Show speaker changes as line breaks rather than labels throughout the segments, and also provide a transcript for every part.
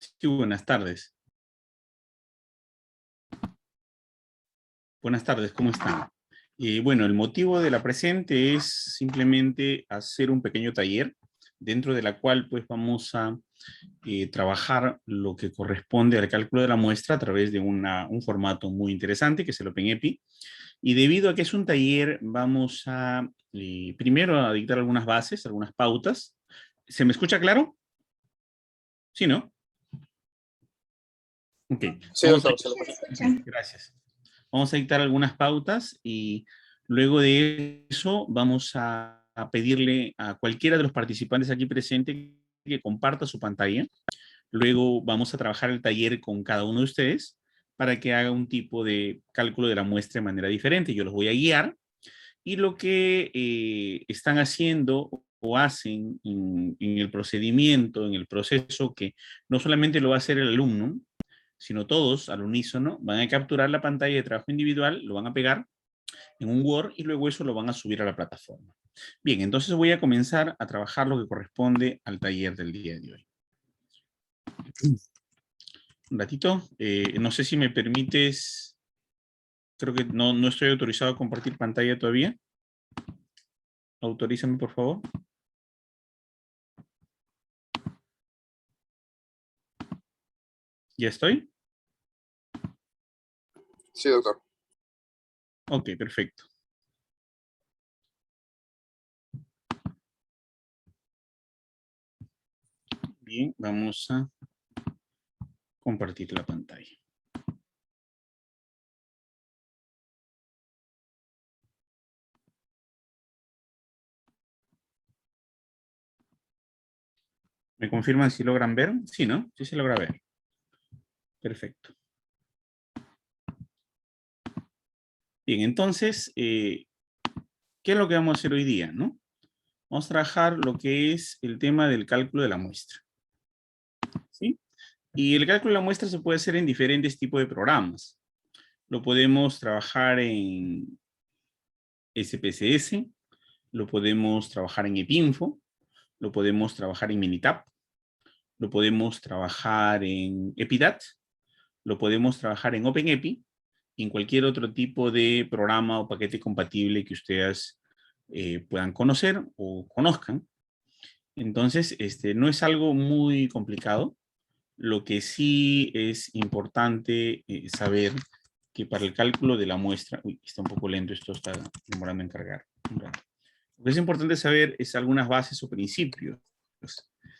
Sí, buenas tardes. Buenas tardes, ¿cómo están? Bueno, el motivo de la presente es simplemente hacer un pequeño taller dentro de la cual pues vamos a trabajar lo que corresponde al cálculo de la muestra a través de un formato muy interesante que es el OpenEPI. Y debido a que es un taller, vamos a primero a dictar algunas bases, algunas pautas. ¿Se me escucha claro? Sí, ¿no? Ok,
Sí,
vamos a...
doctor, se lo escucha.
Gracias. Vamos a dictar algunas pautas y luego de eso vamos a pedirle a cualquiera de los participantes aquí presentes que comparta su pantalla. Luego vamos a trabajar el taller con cada uno de ustedes para que haga un tipo de cálculo de la muestra de manera diferente. Yo los voy a guiar y lo que están haciendo o hacen en el procedimiento, en el proceso, que no solamente lo va a hacer el alumno, sino todos al unísono van a capturar la pantalla de trabajo individual, lo van a pegar en un Word y luego eso lo van a subir a la plataforma. Bien, entonces voy a comenzar a trabajar lo que corresponde al taller del día de hoy. Un ratito, no sé si me permites, creo que no estoy autorizado a compartir pantalla todavía. Autorízame, por favor. ¿Ya estoy?
Sí, doctor.
Ok, perfecto. Bien, vamos a compartir la pantalla. ¿Me confirman si logran ver? Sí, ¿no? Sí se logra ver. Perfecto. Bien, entonces, ¿qué es lo que vamos a hacer hoy día, no? Vamos a trabajar lo que es el tema del cálculo de la muestra. ¿Sí? Y el cálculo de la muestra se puede hacer en diferentes tipos de programas. Lo podemos trabajar en SPSS, lo podemos trabajar en EPINFO, lo podemos trabajar en Minitab, lo podemos trabajar en EPIDAT, lo podemos trabajar en OpenEPI y en cualquier otro tipo de programa o paquete compatible que ustedes puedan conocer o conozcan. Entonces, no es algo muy complicado. Lo que sí es importante saber que para el cálculo de la muestra, uy, está un poco lento, esto está demorando en cargar. Lo que es importante saber es algunas bases o principios,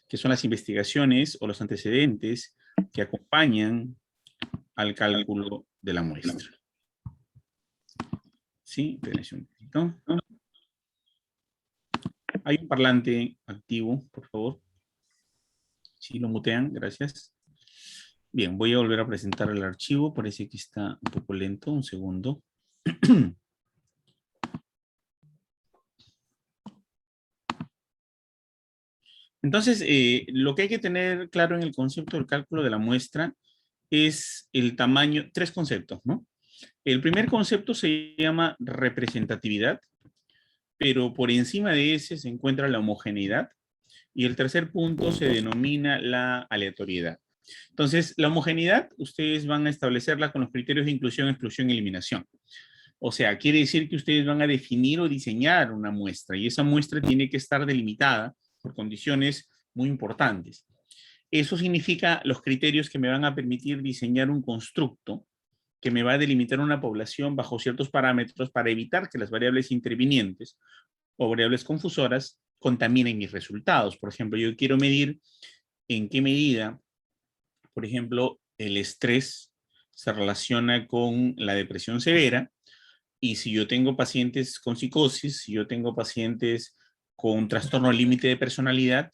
que son las investigaciones o los antecedentes que acompañan al cálculo de la muestra. Sí, espérense un poquito. Hay un parlante activo, por favor. Sí, lo mutean, gracias. Bien, voy a volver a presentar el archivo. Parece que está un poco lento. Un segundo. Entonces, lo que hay que tener claro en el concepto del cálculo de la muestra es el tamaño, tres conceptos, ¿no? El primer concepto se llama representatividad, pero por encima de ese se encuentra la homogeneidad. Y el tercer punto se denomina la aleatoriedad. Entonces, la homogeneidad, ustedes van a establecerla con los criterios de inclusión, exclusión y eliminación. O sea, quiere decir que ustedes van a definir o diseñar una muestra y esa muestra tiene que estar delimitada por condiciones muy importantes. Eso significa los criterios que me van a permitir diseñar un constructo que me va a delimitar una población bajo ciertos parámetros para evitar que las variables intervinientes o variables confusoras contaminen mis resultados. Por ejemplo, yo quiero medir en qué medida, por ejemplo, el estrés se relaciona con la depresión severa. Y si yo tengo pacientes con psicosis, si yo tengo pacientes con trastorno límite de personalidad,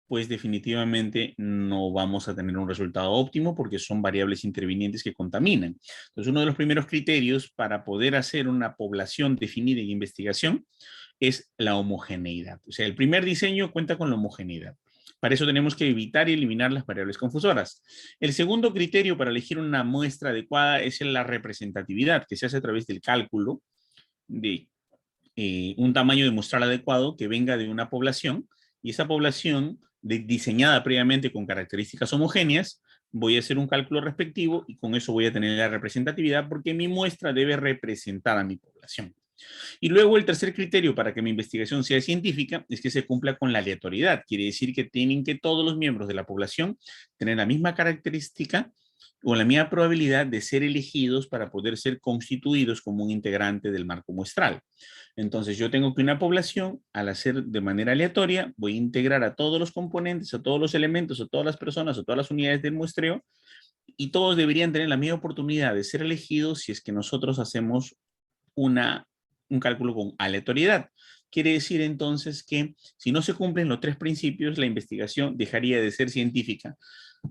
pues definitivamente no vamos a tener un resultado óptimo porque son variables intervinientes que contaminan. Entonces, uno de los primeros criterios para poder hacer una población definida en investigación es la homogeneidad. O sea, el primer diseño cuenta con la homogeneidad. Para eso tenemos que evitar y eliminar las variables confusoras. El segundo criterio para elegir una muestra adecuada es la representatividad, que se hace a través del cálculo de un tamaño de muestral adecuado que venga de una población y esa población diseñada previamente con características homogéneas voy a hacer un cálculo respectivo y con eso voy a tener la representatividad porque mi muestra debe representar a mi población. Y luego el tercer criterio para que mi investigación sea científica es que se cumpla con la aleatoriedad. Quiere decir que tienen que todos los miembros de la población tener la misma característica o la misma probabilidad de ser elegidos para poder ser constituidos como un integrante del marco muestral. Entonces yo tengo que una población, al hacer de manera aleatoria, voy a integrar a todos los componentes, a todos los elementos, a todas las personas, a todas las unidades del muestreo, y todos deberían tener la misma oportunidad de ser elegidos si es que nosotros hacemos un cálculo con aleatoriedad. Quiere decir entonces que si no se cumplen los tres principios, la investigación dejaría de ser científica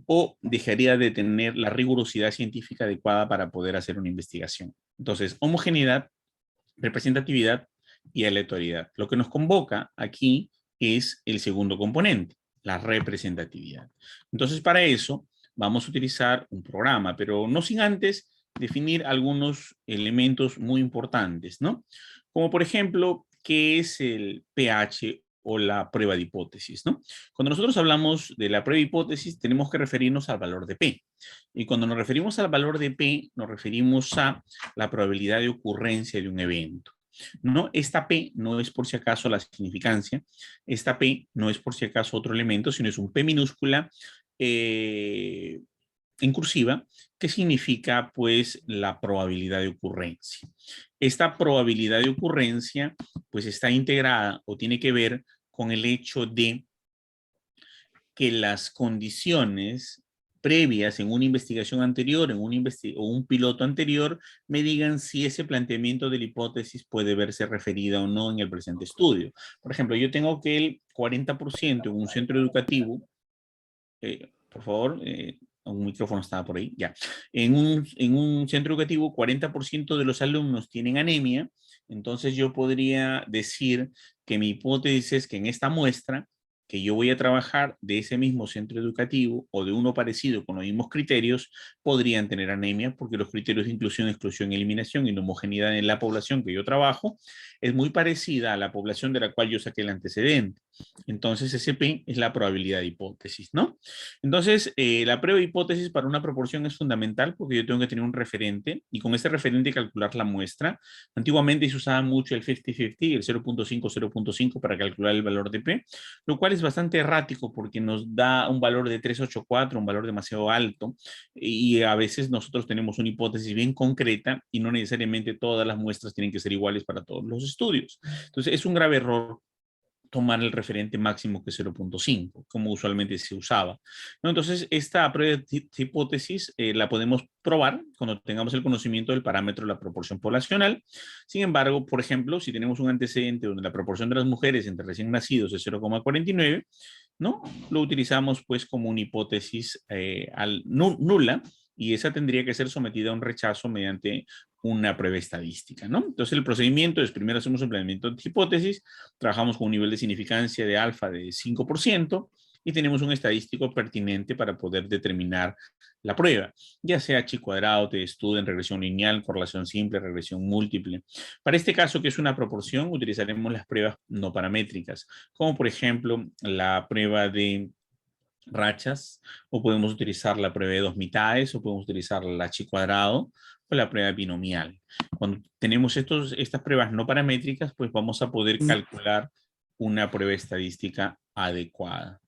o dejaría de tener la rigurosidad científica adecuada para poder hacer una investigación. Entonces, homogeneidad, representatividad y aleatoriedad. Lo que nos convoca aquí es el segundo componente, la representatividad. Entonces, para eso vamos a utilizar un programa, pero no sin antes definir algunos elementos muy importantes, ¿no? Como por ejemplo, ¿qué es el pH o la prueba de hipótesis, ¿no? Cuando nosotros hablamos de la prueba de hipótesis, tenemos que referirnos al valor de P. Y cuando nos referimos al valor de P, nos referimos a la probabilidad de ocurrencia de un evento. ¿No? Esta P no es por si acaso la significancia, esta P no es por si acaso otro elemento, sino es un P minúscula en cursiva, que significa pues la probabilidad de ocurrencia. Esta probabilidad de ocurrencia pues está integrada o tiene que ver con el hecho de que las condiciones previas en una investigación anterior, o un piloto anterior, me digan si ese planteamiento de la hipótesis puede verse referida o no en el presente estudio. Por ejemplo, yo tengo que el 40% en un centro educativo, por favor, un micrófono estaba por ahí, ya. En un centro educativo, 40% de los alumnos tienen anemia, entonces yo podría decir que mi hipótesis es que en esta muestra que yo voy a trabajar de ese mismo centro educativo o de uno parecido con los mismos criterios, podrían tener anemia porque los criterios de inclusión, exclusión, eliminación y la homogeneidad en la población que yo trabajo es muy parecida a la población de la cual yo saqué el antecedente. Entonces, ese P es la probabilidad de hipótesis, ¿no? Entonces, la prueba de hipótesis para una proporción es fundamental porque yo tengo que tener un referente y con ese referente calcular la muestra. Antiguamente se usaba mucho el 50-50, el 0.5, 0.5 para calcular el valor de P, lo cual es bastante errático porque nos da un valor de 384, un valor demasiado alto, y a veces nosotros tenemos una hipótesis bien concreta y no necesariamente todas las muestras tienen que ser iguales para todos los estudios. Entonces, es un grave error tomar el referente máximo que es 0.5, como usualmente se usaba, ¿no? Entonces, esta prueba de hipótesis la podemos probar cuando tengamos el conocimiento del parámetro de la proporción poblacional. Sin embargo, por ejemplo, si tenemos un antecedente donde la proporción de las mujeres entre recién nacidos es 0,49, ¿no? Lo utilizamos pues como una hipótesis nula, y esa tendría que ser sometida a un rechazo mediante una prueba estadística, ¿no? Entonces el procedimiento es, primero hacemos un planteamiento de hipótesis, trabajamos con un nivel de significancia de alfa de 5% y tenemos un estadístico pertinente para poder determinar la prueba, ya sea chi cuadrado, t estudio en regresión lineal, correlación simple, regresión múltiple. Para este caso, que es una proporción, utilizaremos las pruebas no paramétricas, como por ejemplo la prueba de rachas, o podemos utilizar la prueba de dos mitades, o podemos utilizar la chi cuadrado, o la prueba binomial. Cuando tenemos estas pruebas no paramétricas, pues vamos a poder calcular una prueba estadística adecuada,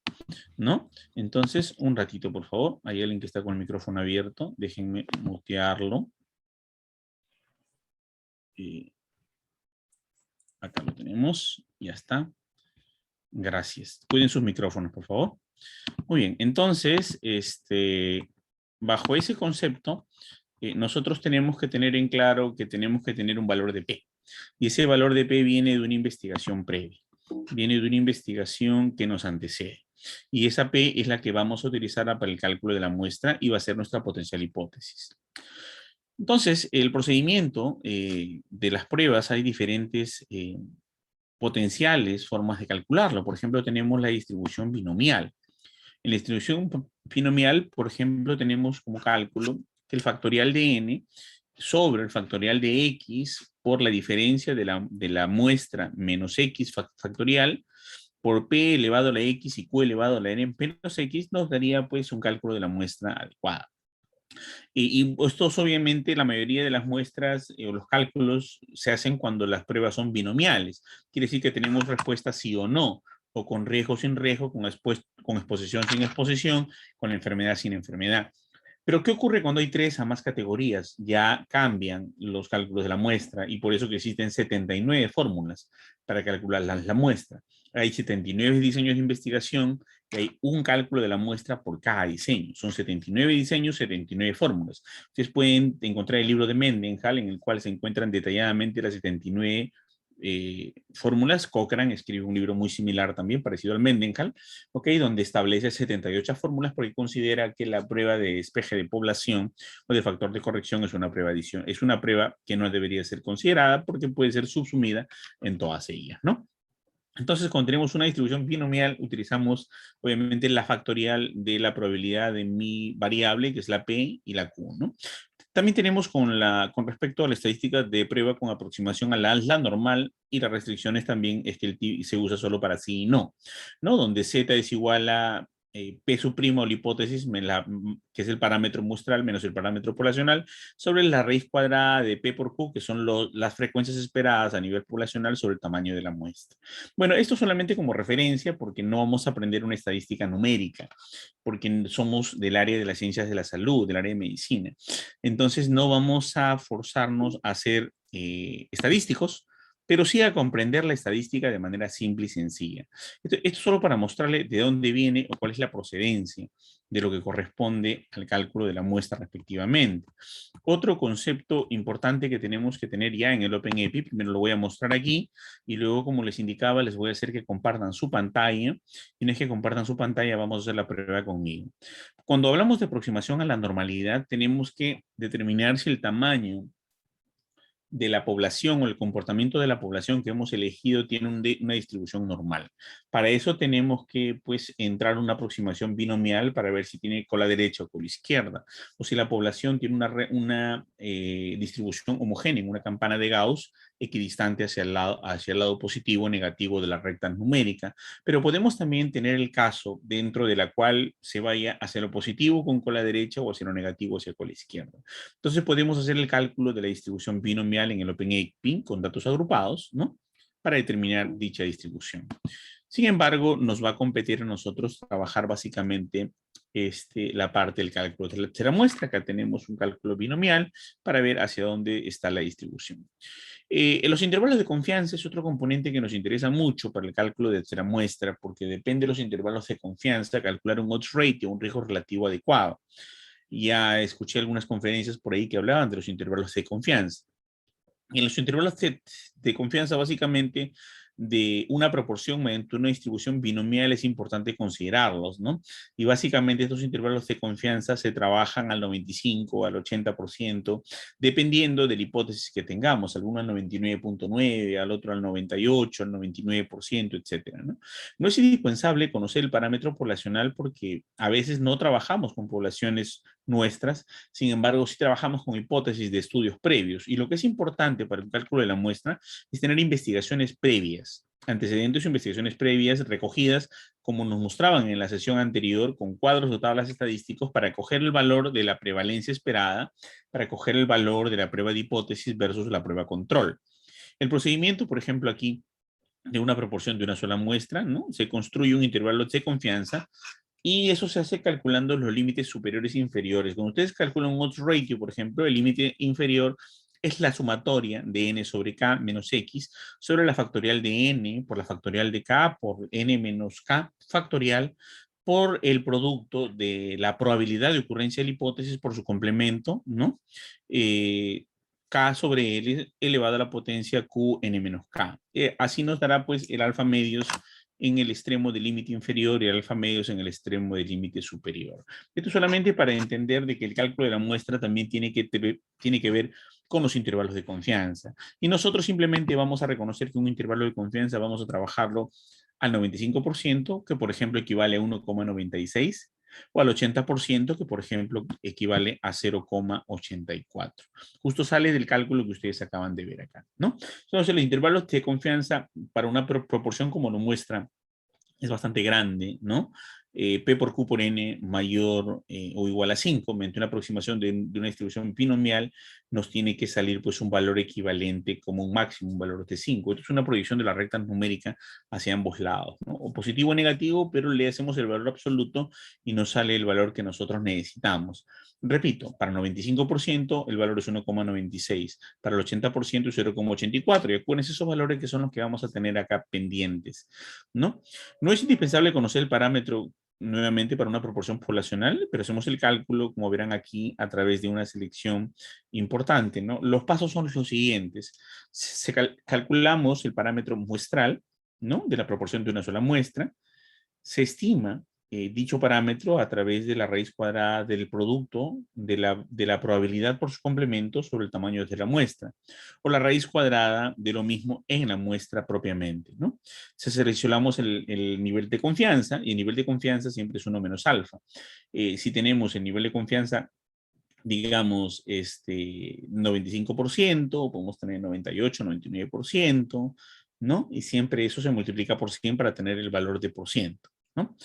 ¿no? Entonces, un ratito, por favor. Hay alguien que está con el micrófono abierto. Déjenme mutearlo. Y acá lo tenemos. Ya está. Gracias. Cuiden sus micrófonos, por favor. Muy bien. Entonces, bajo ese concepto, nosotros tenemos que tener en claro que tenemos que tener un valor de P. Y ese valor de P viene de una investigación previa. Viene de una investigación que nos antecede. Y esa P es la que vamos a utilizar para el cálculo de la muestra y va a ser nuestra potencial hipótesis. Entonces, el procedimiento de las pruebas, hay diferentes potenciales formas de calcularlo. Por ejemplo, tenemos la distribución binomial. En la distribución binomial, por ejemplo, tenemos como cálculo que el factorial de n sobre el factorial de x por la diferencia de la muestra menos x factorial por P elevado a la X y Q elevado a la N menos X, nos daría pues un cálculo de la muestra adecuada. Y estos obviamente la mayoría de las muestras o los cálculos se hacen cuando las pruebas son binomiales. Quiere decir que tenemos respuesta sí o no, o con riesgo sin riesgo, con exposición sin exposición, con enfermedad sin enfermedad. Pero ¿qué ocurre cuando hay 3 a más categorías? Ya cambian los cálculos de la muestra y por eso que existen 79 fórmulas para calcular la muestra. Hay 79 diseños de investigación y hay un cálculo de la muestra por cada diseño. Son 79 diseños, 79 fórmulas. Ustedes pueden encontrar el libro de Mendenhall en el cual se encuentran detalladamente las 79 fórmulas. Cochrane escribe un libro muy similar también, parecido al Mendenhall, ¿ok? Donde establece 78 fórmulas porque considera que la prueba de despeje de población o de factor de corrección es una prueba adición, es una prueba que no debería ser considerada porque puede ser subsumida en todas ellas, ¿no? Entonces, cuando tenemos una distribución binomial, utilizamos obviamente la factorial de la probabilidad de mi variable, que es la P y la Q, ¿no? También tenemos con respecto a la estadística de prueba con aproximación a la normal y las restricciones también es que el T se usa solo para sí y no, ¿no? Donde Z es igual a P suprimo, la hipótesis, que es el parámetro muestral menos el parámetro poblacional, sobre la raíz cuadrada de P por Q, que son las frecuencias esperadas a nivel poblacional sobre el tamaño de la muestra. Bueno, esto solamente como referencia porque no vamos a aprender una estadística numérica, porque somos del área de las ciencias de la salud, del área de medicina. Entonces no vamos a forzarnos a ser estadísticos, pero sí a comprender la estadística de manera simple y sencilla. Esto solo para mostrarle de dónde viene o cuál es la procedencia de lo que corresponde al cálculo de la muestra respectivamente. Otro concepto importante que tenemos que tener ya en el OpenEPI, primero lo voy a mostrar aquí y luego, como les indicaba, les voy a hacer que compartan su pantalla. Y una vez que compartan su pantalla, vamos a hacer la prueba conmigo. Cuando hablamos de aproximación a la normalidad, tenemos que determinar si el tamaño de la población o el comportamiento de la población que hemos elegido tiene una distribución normal. Para eso tenemos que pues entrar a una aproximación binomial para ver si tiene cola derecha o cola izquierda, o si la población tiene una distribución homogénea, una campana de Gauss equidistante hacia el lado positivo o negativo de la recta numérica. Pero podemos también tener el caso dentro de la cual se vaya hacia lo positivo con cola derecha o hacia lo negativo hacia cola izquierda. Entonces podemos hacer el cálculo de la distribución binomial en el OpenAPI con datos agrupados, ¿no? Para determinar dicha distribución. Sin embargo, nos va a competir a nosotros trabajar básicamente la parte del cálculo de la tercera muestra. Acá tenemos un cálculo binomial para ver hacia dónde está la distribución. Los intervalos de confianza es otro componente que nos interesa mucho para el cálculo de tercera muestra, porque depende de los intervalos de confianza, calcular un odds ratio, un riesgo relativo adecuado. Ya escuché algunas conferencias por ahí que hablaban de los intervalos de confianza. Y en los intervalos de confianza, básicamente, de una proporción mediante una distribución binomial es importante considerarlos, ¿no? Y básicamente estos intervalos de confianza se trabajan al 95, al 80%, dependiendo de la hipótesis que tengamos, alguno al 99.9, al otro al 98, al 99%, etcétera, ¿no? No es indispensable conocer el parámetro poblacional porque a veces no trabajamos con poblaciones nuestras, sin embargo, sí trabajamos con hipótesis de estudios previos. Y lo que es importante para el cálculo de la muestra es tener investigaciones previas, antecedentes o investigaciones previas recogidas, como nos mostraban en la sesión anterior, con cuadros o tablas estadísticos para coger el valor de la prevalencia esperada, para coger el valor de la prueba de hipótesis versus la prueba control. El procedimiento, por ejemplo, aquí, de una proporción de una sola muestra, ¿no? Se construye un intervalo de confianza y eso se hace calculando los límites superiores e inferiores. Cuando ustedes calculan un odds ratio, por ejemplo, el límite inferior es la sumatoria de n sobre k menos x sobre la factorial de n por la factorial de k por n menos k factorial por el producto de la probabilidad de ocurrencia de la hipótesis por su complemento, ¿no? K sobre L elevado a la potencia Qn menos K. Así nos dará pues el alfa medios en el extremo del límite inferior y el alfa medios en el extremo del límite superior. Esto solamente para entender de que el cálculo de la muestra también tiene que ver con los intervalos de confianza. Y nosotros simplemente vamos a reconocer que un intervalo de confianza vamos a trabajarlo al 95%, que por ejemplo equivale a 1,96, o al 80%, que por ejemplo equivale a 0,84. Justo sale del cálculo que ustedes acaban de ver acá, ¿no? Entonces, los intervalos de confianza para una proporción como lo muestra es bastante grande, ¿no? P por Q por N mayor o igual a 5, mediante una aproximación de una distribución binomial, nos tiene que salir pues un valor equivalente como un máximo, un valor de 5. Esto es una proyección de la recta numérica hacia ambos lados, ¿no? O positivo o negativo, pero le hacemos el valor absoluto y nos sale el valor que nosotros necesitamos. Repito, para el 95% el valor es 1,96, para el 80% es 0,84, y acuérdense esos valores que son los que vamos a tener acá pendientes, ¿no? No es indispensable conocer el parámetro nuevamente para una proporción poblacional, pero hacemos el cálculo, como verán aquí, a través de una selección importante, ¿no? Los pasos son los siguientes. Calculamos el parámetro muestral, ¿no? De la proporción de una sola muestra. Se estima dicho parámetro a través de la raíz cuadrada del producto de la probabilidad por su complemento sobre el tamaño de la muestra, o la raíz cuadrada de lo mismo en la muestra propiamente, ¿no? Si seleccionamos el nivel de confianza, y el nivel de confianza siempre es 1 menos alfa. Si tenemos el nivel de confianza, digamos, 95%, podemos tener 98, 99%, ¿no? Y siempre eso se multiplica por 100 para tener el valor de por ciento, ¿no?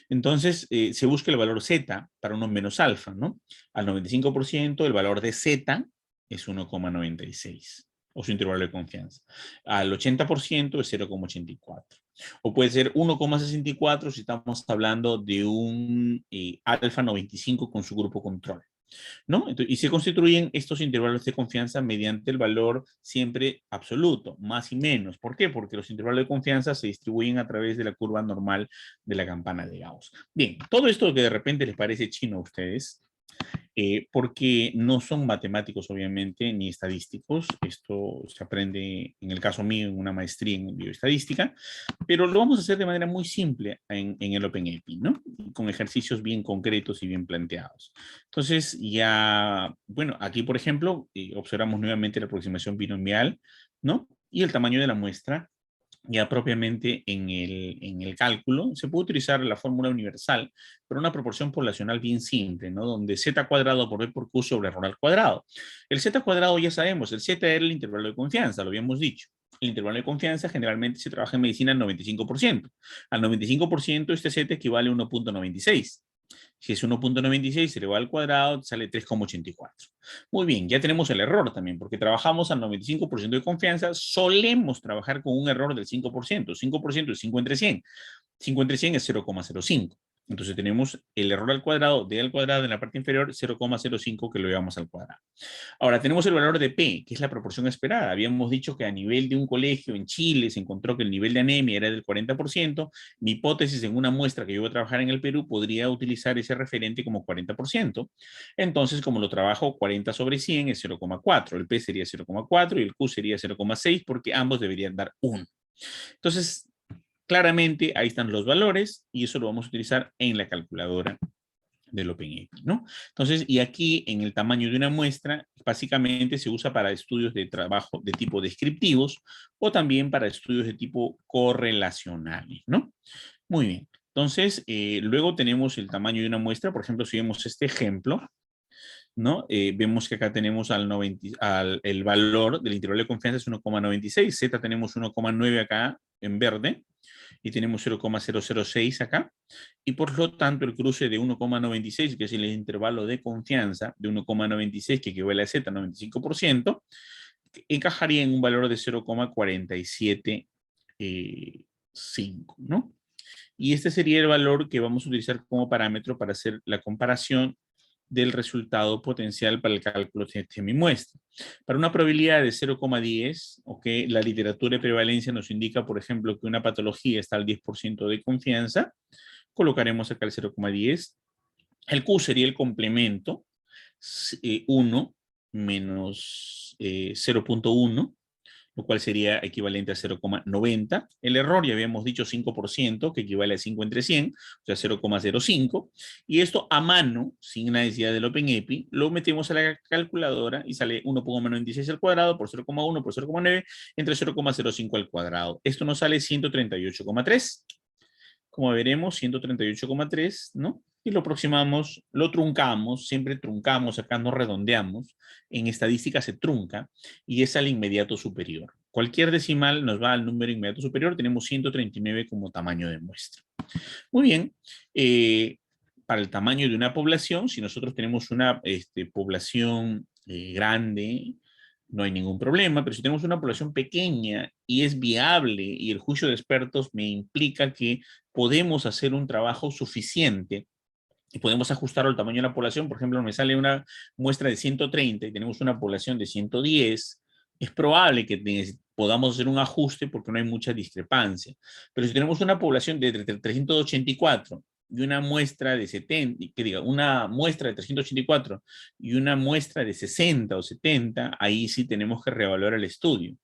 Entonces, se busca el valor Z para 1 menos alfa, ¿no? Al 95%, el valor de Z es 1,96, o su intervalo de confianza. Al 80% es 0,84. O puede ser 1,64 si estamos hablando de un alfa 95 con su grupo control, ¿no? Entonces, y se constituyen estos intervalos de confianza mediante el valor siempre absoluto, más y menos. ¿Por qué? Porque los intervalos de confianza se distribuyen a través de la curva normal de la campana de Gauss. Bien, todo esto que de repente les parece chino a ustedes, porque no son matemáticos, obviamente, ni estadísticos. Esto se aprende, en el caso mío, en una maestría en bioestadística, pero lo vamos a hacer de manera muy simple en el OpenAPI, ¿no? Con ejercicios bien concretos y bien planteados. Entonces, ya, bueno, aquí, por ejemplo, observamos nuevamente la aproximación binomial, ¿no? Y el tamaño de la muestra ya propiamente en el cálculo, se puede utilizar la fórmula universal, pero una proporción poblacional bien simple, ¿no? Donde z cuadrado por b por q sobre rho al cuadrado. El z cuadrado ya sabemos, el z era el intervalo de confianza, lo habíamos dicho. El intervalo de confianza generalmente se trabaja en medicina al 95%. Al 95% este z equivale a 1,96. Si es 1,96 elevado al cuadrado, sale 3,84. Muy bien, ya tenemos el error también, porque trabajamos al 95% de confianza, solemos trabajar con un error del 5%. 5% es 5 entre 100. 5 entre 100 es 0,05. Entonces tenemos el error al cuadrado, d al cuadrado en la parte inferior, 0,05 que lo llevamos al cuadrado. Ahora, tenemos el valor de P, que es la proporción esperada. Habíamos dicho que a nivel de un colegio en Chile se encontró que el nivel de anemia era del 40%. Mi hipótesis en una muestra que yo voy a trabajar en el Perú podría utilizar ese referente como 40%. Entonces, como lo trabajo 40 sobre 100 es 0,4. El P sería 0,4 y el Q sería 0,6 porque ambos deberían dar 1. Entonces, claramente ahí están los valores y eso lo vamos a utilizar en la calculadora del OpenAPI, ¿no? Entonces, y aquí en el tamaño de una muestra, básicamente se usa para estudios de trabajo de tipo descriptivos o también para estudios de tipo correlacionales, ¿no? Muy bien. Entonces, luego tenemos el tamaño de una muestra. Por ejemplo, si vemos este ejemplo, ¿no? Vemos que acá tenemos el valor del intervalo de confianza es 1,96. Z tenemos 1,9 acá en verde y tenemos 0,006 acá. Y por lo tanto, el cruce de 1,96, que es el intervalo de confianza de 1,96, que equivale a Z, 95%, encajaría en un valor de 0,475, ¿no? Y este sería el valor que vamos a utilizar como parámetro para hacer la comparación del resultado potencial para el cálculo de mi muestra. Para una probabilidad de 0,10, okay, la literatura de prevalencia nos indica, por ejemplo, que una patología está al 10% de confianza. Colocaremos acá el 0,10. El Q sería el complemento, 1 menos 0,1, lo cual sería equivalente a 0,90. El error, ya habíamos dicho 5%, que equivale a 5 entre 100, o sea, 0,05. Y esto a mano, sin necesidad del OpenAPI, lo metemos a la calculadora y sale 1,96 al cuadrado por 0,1 por 0,9 entre 0,05 al cuadrado. Esto nos sale 138,3. Como veremos, 138,3, ¿no? Y lo aproximamos, lo truncamos, siempre truncamos, acá no redondeamos. En estadística se trunca y es al inmediato superior. Cualquier decimal nos va al número inmediato superior, tenemos 139 como tamaño de muestra. Muy bien. Para el tamaño de una población, si nosotros tenemos una población grande, no hay ningún problema, pero si tenemos una población pequeña y es viable y el juicio de expertos me implica que podemos hacer un trabajo suficiente y podemos ajustarlo al tamaño de la población. Por ejemplo, me sale una muestra de 130 y tenemos una población de 110, es probable que podamos hacer un ajuste porque no hay mucha discrepancia. Pero si tenemos una población de 384 y una muestra de 70, que diga, una muestra de 384 y una muestra de 60 o 70, ahí sí tenemos que reevaluar el estudio.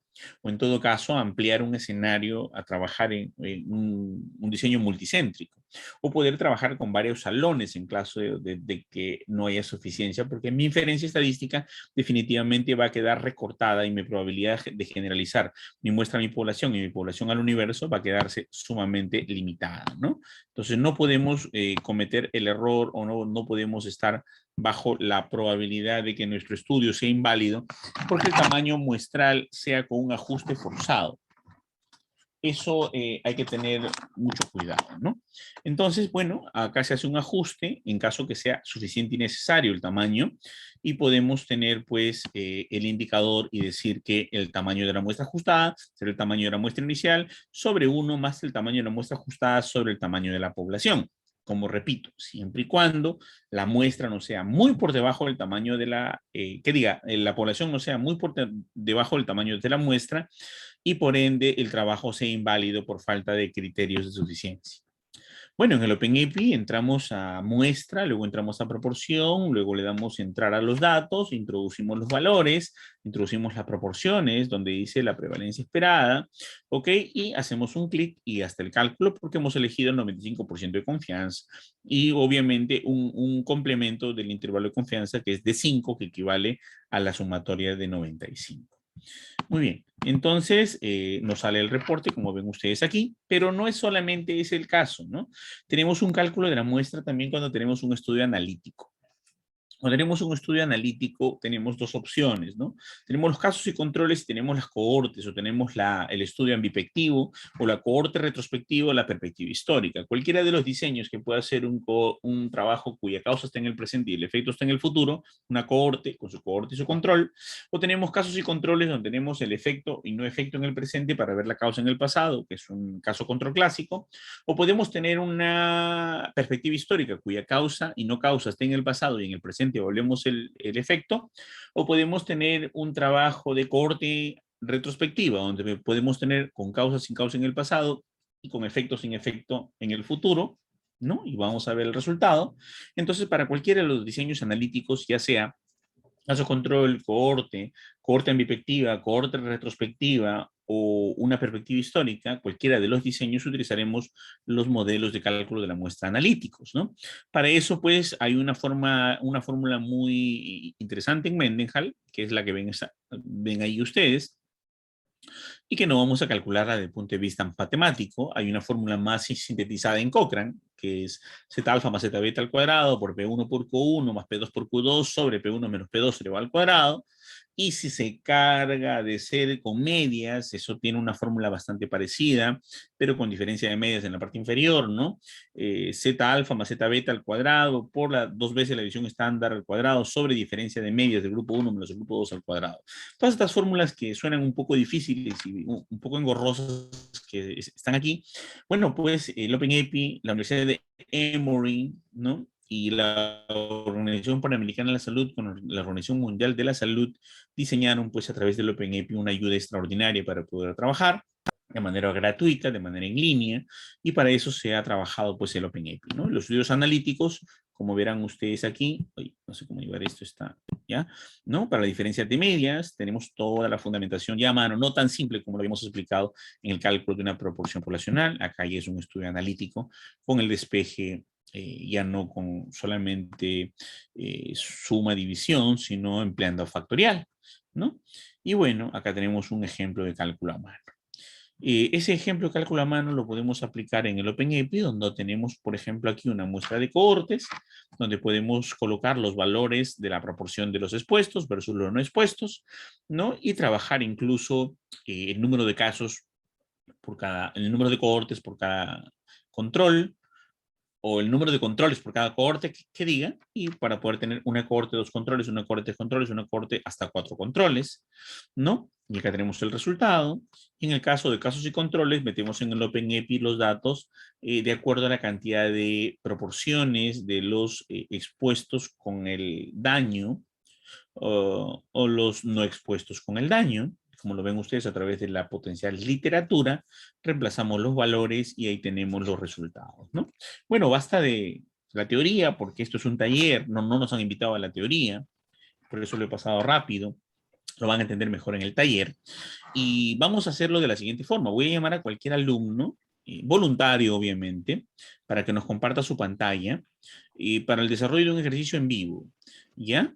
O en todo caso, ampliar un escenario a trabajar en un diseño multicéntrico o poder trabajar con varios salones en caso de que no haya suficiencia, porque mi inferencia estadística definitivamente va a quedar recortada y mi probabilidad de generalizar mi muestra a mi población y mi población al universo va a quedarse sumamente limitada, ¿no? Entonces no podemos cometer el error o no podemos estar bajo la probabilidad de que nuestro estudio sea inválido porque el tamaño muestral sea con un ajuste forzado. Eso hay que tener mucho cuidado, ¿no? Entonces, bueno, acá se hace un ajuste en caso que sea suficiente y necesario el tamaño y podemos tener pues el indicador y decir que el tamaño de la muestra ajustada será el tamaño de la muestra inicial sobre 1 más el tamaño de la muestra ajustada sobre el tamaño de la población. Como repito, siempre y cuando la muestra no sea muy por debajo del tamaño de la población no sea muy por debajo del tamaño de la muestra y por ende el trabajo sea inválido por falta de criterios de suficiencia. Bueno, en el OpenAPI entramos a muestra, luego entramos a proporción, luego le damos entrar a los datos, introducimos los valores, introducimos las proporciones, donde dice la prevalencia esperada, ¿ok? Y hacemos un clic y hasta el cálculo porque hemos elegido el 95% de confianza y obviamente un complemento del intervalo de confianza que es de 5, que equivale a la sumatoria de 95. Muy bien, entonces nos sale el reporte, como ven ustedes aquí, pero no es solamente ese el caso, ¿no? Tenemos un cálculo de la muestra también cuando tenemos un estudio analítico. Cuando tenemos un estudio analítico, tenemos dos opciones, ¿no? Tenemos los casos y controles y tenemos las cohortes, o tenemos el estudio ambipectivo, o la cohorte retrospectiva, o la perspectiva histórica. Cualquiera de los diseños que pueda hacer un trabajo cuya causa está en el presente y el efecto está en el futuro, una cohorte con su cohorte y su control, o tenemos casos y controles donde tenemos el efecto y no efecto en el presente para ver la causa en el pasado, que es un caso control clásico, o podemos tener una perspectiva histórica cuya causa y no causa está en el pasado y en el presente volvemos el efecto, o podemos tener un trabajo de corte retrospectiva, donde podemos tener con causa sin causa en el pasado y con efecto sin efecto en el futuro, ¿no? Y vamos a ver el resultado. Entonces, para cualquiera de los diseños analíticos, ya sea caso control, cohorte ambipectiva, cohorte retrospectiva o una perspectiva histórica, cualquiera de los diseños utilizaremos los modelos de cálculo de la muestra analíticos, ¿no? Para eso, pues, hay una fórmula muy interesante en Mendenhall, que es la que ven ahí ustedes, y que no vamos a calcularla desde el punto de vista matemático. Hay una fórmula más sintetizada en Cochrane, que es Z alfa más Z beta al cuadrado por P1 por Q1 más P2 por Q2 sobre P1 menos P2 elevado al cuadrado. Y si se carga de ser con medias, eso tiene una fórmula bastante parecida, pero con diferencia de medias en la parte inferior, ¿no? Z alfa más Z beta al cuadrado por dos veces la división estándar al cuadrado sobre diferencia de medias del grupo 1 menos el grupo 2 al cuadrado. Todas estas fórmulas que suenan un poco difíciles y un poco engorrosas que están aquí, bueno, pues el OpenAPI, la Universidad de Emory, ¿no? Y la Organización Panamericana de la Salud con la Organización Mundial de la Salud diseñaron pues a través del OpenAPI una ayuda extraordinaria para poder trabajar de manera gratuita, de manera en línea, y para eso se ha trabajado pues el OpenAPI, ¿no? Los estudios analíticos, como verán ustedes aquí, no sé cómo llevar esto, está, ¿ya? ¿No? Para la diferencia de medias, tenemos toda la fundamentación ya a mano, no tan simple como lo habíamos explicado en el cálculo de una proporción poblacional, acá ya es un estudio analítico con el despeje ya no con solamente suma división, sino empleando factorial, ¿no? Y bueno, acá tenemos un ejemplo de cálculo a mano. Ese ejemplo de cálculo a mano lo podemos aplicar en el OpenAPI, donde tenemos, por ejemplo, aquí una muestra de cohortes, donde podemos colocar los valores de la proporción de los expuestos versus los no expuestos, ¿no? Y trabajar incluso el número de casos el número de cohortes por cada control, o el número de controles por cada cohorte que diga, y para poder tener una cohorte, 2 controles, una cohorte, 3 controles, una cohorte hasta 4 controles, ¿no? Y acá tenemos el resultado. Y en el caso de casos y controles, metemos en el OpenEPI los datos de acuerdo a la cantidad de proporciones de los expuestos con el daño o los no expuestos con el daño. Como lo ven ustedes a través de la potencial literatura, reemplazamos los valores y ahí tenemos los resultados, ¿no? Bueno, basta de la teoría, porque esto es un taller, no nos han invitado a la teoría, por eso lo he pasado rápido, lo van a entender mejor en el taller. Y vamos a hacerlo de la siguiente forma. Voy a llamar a cualquier alumno, voluntario obviamente, para que nos comparta su pantalla, para el desarrollo de un ejercicio en vivo, ¿ya?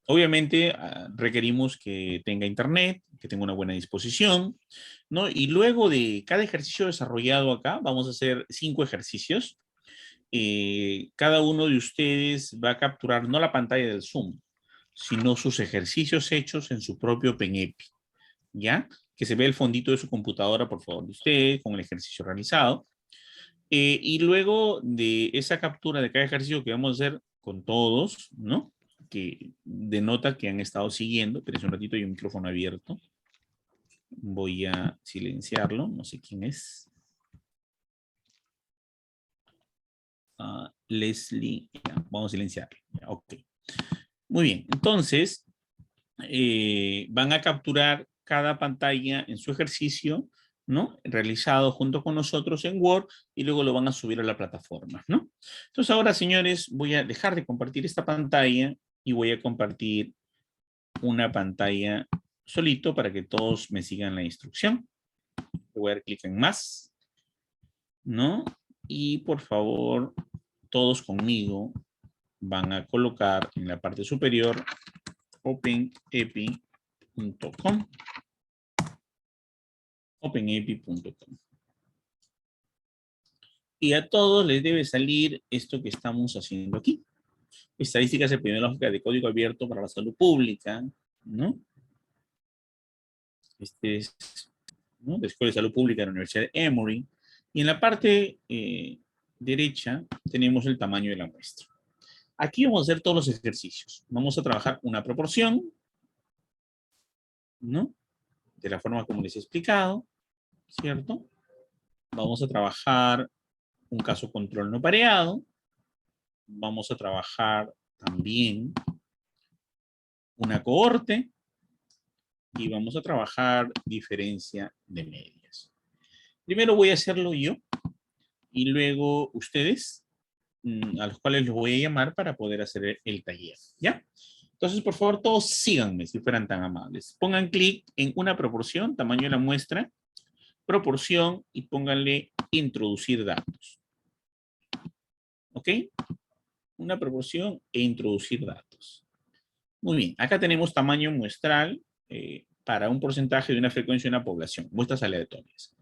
Obviamente requerimos que tenga internet, que tenga una buena disposición, ¿no? Y luego de cada ejercicio desarrollado acá, vamos a hacer 5 ejercicios. Cada uno de ustedes va a capturar no la pantalla del Zoom, sino sus ejercicios hechos en su propio PenEpi, ¿ya? Que se ve el fondito de su computadora, por favor, de usted, con el ejercicio realizado. Y luego de esa captura de cada ejercicio que vamos a hacer con todos, ¿no? Que denota que han estado siguiendo, pero es un ratito y un micrófono abierto. Voy a silenciarlo, no sé quién es. Leslie, ya, vamos a silenciarlo. Ya, ok. Muy bien, entonces van a capturar cada pantalla en su ejercicio, ¿no? Realizado junto con nosotros en Word y luego lo van a subir a la plataforma, ¿no? Entonces ahora, señores, voy a dejar de compartir esta pantalla y voy a compartir una pantalla solito para que todos me sigan la instrucción. Voy a dar clic en más, ¿no? Y por favor, todos conmigo van a colocar en la parte superior openepi.com. openepi.com. Y a todos les debe salir esto que estamos haciendo aquí. Estadísticas epidemiológicas de código abierto para la salud pública, ¿no? Este es, ¿no?, de Escuela de Salud Pública de la Universidad de Emory. Y en la parte derecha tenemos el tamaño de la muestra. Aquí vamos a hacer todos los ejercicios. Vamos a trabajar una proporción, ¿no? De la forma como les he explicado, ¿cierto? Vamos a trabajar un caso control no pareado. Vamos a trabajar también una cohorte y vamos a trabajar diferencia de medias. Primero voy a hacerlo yo y luego ustedes, a los cuales los voy a llamar para poder hacer el taller, ¿ya? Entonces, por favor, todos síganme si fueran tan amables. Pongan clic en una proporción, tamaño de la muestra, proporción y pónganle introducir datos. ¿Ok? Una proporción e introducir datos. Muy bien, acá tenemos tamaño muestral para un porcentaje de una frecuencia de una población, muestras aleatorias.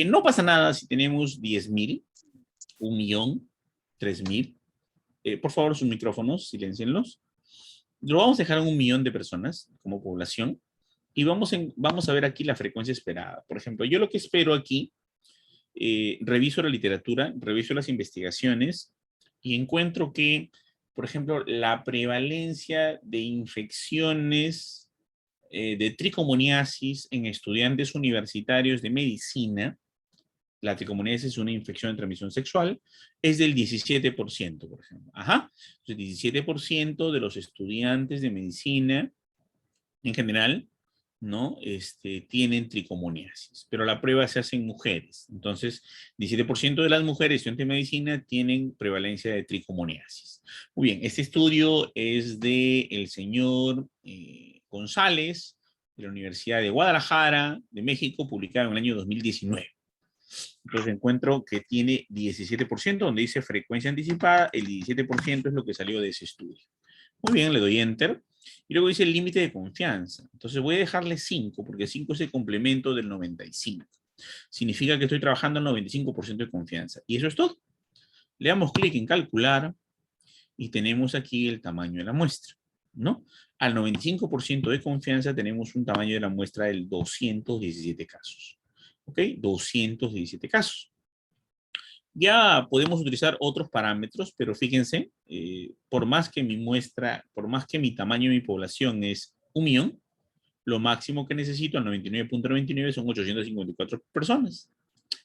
No pasa nada si tenemos 10.000, 1.000.000, 3.000. Por favor, sus micrófonos, silencienlos. Lo vamos a dejar en 1.000.000 de personas como población y vamos a ver aquí la frecuencia esperada. Por ejemplo, yo lo que espero aquí, reviso la literatura, reviso las investigaciones y encuentro que, por ejemplo, la prevalencia de infecciones de tricomoniasis en estudiantes universitarios de medicina, la tricomoniasis es una infección de transmisión sexual, es del 17%, por ejemplo. Ajá. Entonces, 17% de los estudiantes de medicina en general, ¿no? Tienen tricomoniasis, pero la prueba se hace en mujeres. Entonces, 17% de las mujeres estudiantes de medicina tienen prevalencia de tricomoniasis. Muy bien, este estudio es de el señor González, de la Universidad de Guadalajara, de México, publicado en el año 2019. Entonces encuentro que tiene 17%, donde dice frecuencia anticipada, el 17% es lo que salió de ese estudio. Muy bien, le doy Enter. Y luego dice el límite de confianza. Entonces voy a dejarle 5, porque 5 es el complemento del 95. Significa que estoy trabajando al 95% de confianza. Y eso es todo. Le damos clic en calcular y tenemos aquí el tamaño de la muestra, ¿no? Al 95% de confianza tenemos un tamaño de la muestra del 217 casos. ¿Ok? 217 casos. Ya podemos utilizar otros parámetros, pero fíjense, por más que mi muestra, por más que mi tamaño de mi población es 1.000.000, lo máximo que necesito al 99.99 son 854 personas.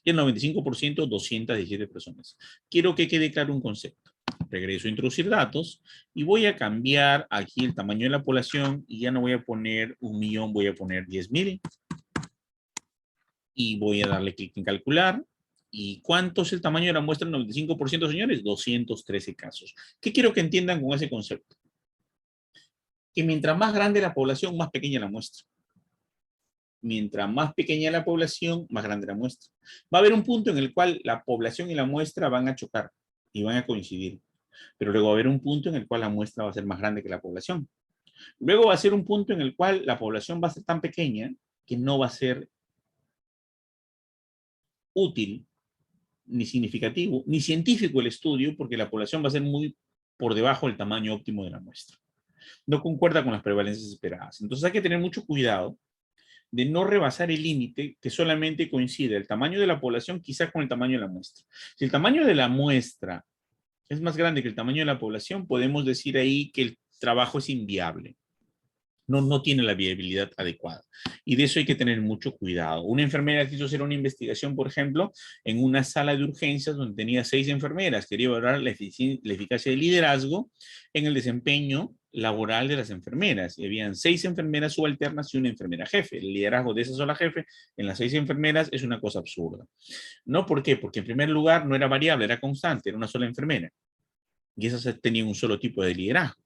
Y el 95%, 217 personas. Quiero que quede claro un concepto. Regreso a introducir datos y voy a cambiar aquí el tamaño de la población y ya no voy a poner 1.000.000, voy a poner 10.000. Y voy a darle clic en calcular. ¿Y cuánto es el tamaño de la muestra del 95%, señores? 213 casos. ¿Qué quiero que entiendan con ese concepto? Que mientras más grande la población, más pequeña la muestra. Mientras más pequeña la población, más grande la muestra. Va a haber un punto en el cual la población y la muestra van a chocar y van a coincidir. Pero luego va a haber un punto en el cual la muestra va a ser más grande que la población. Luego va a ser un punto en el cual la población va a ser tan pequeña que no va a ser útil, ni significativo, ni científico el estudio, porque la población va a ser muy por debajo del tamaño óptimo de la muestra. No concuerda con las prevalencias esperadas. Entonces hay que tener mucho cuidado de no rebasar el límite que solamente coincide el tamaño de la población quizá con el tamaño de la muestra. Si el tamaño de la muestra es más grande que el tamaño de la población, podemos decir ahí que el trabajo es inviable. No tiene la viabilidad adecuada. Y de eso hay que tener mucho cuidado. Una enfermera quiso hacer una investigación, por ejemplo, en una sala de urgencias donde tenía 6 enfermeras. Quería evaluar la eficacia del liderazgo en el desempeño laboral de las enfermeras. Y habían 6 enfermeras subalternas y una enfermera jefe. El liderazgo de esa sola jefe en las 6 enfermeras es una cosa absurda. ¿No? ¿Por qué? Porque en primer lugar no era variable, era constante, era una sola enfermera. Y esas tenían un solo tipo de liderazgo.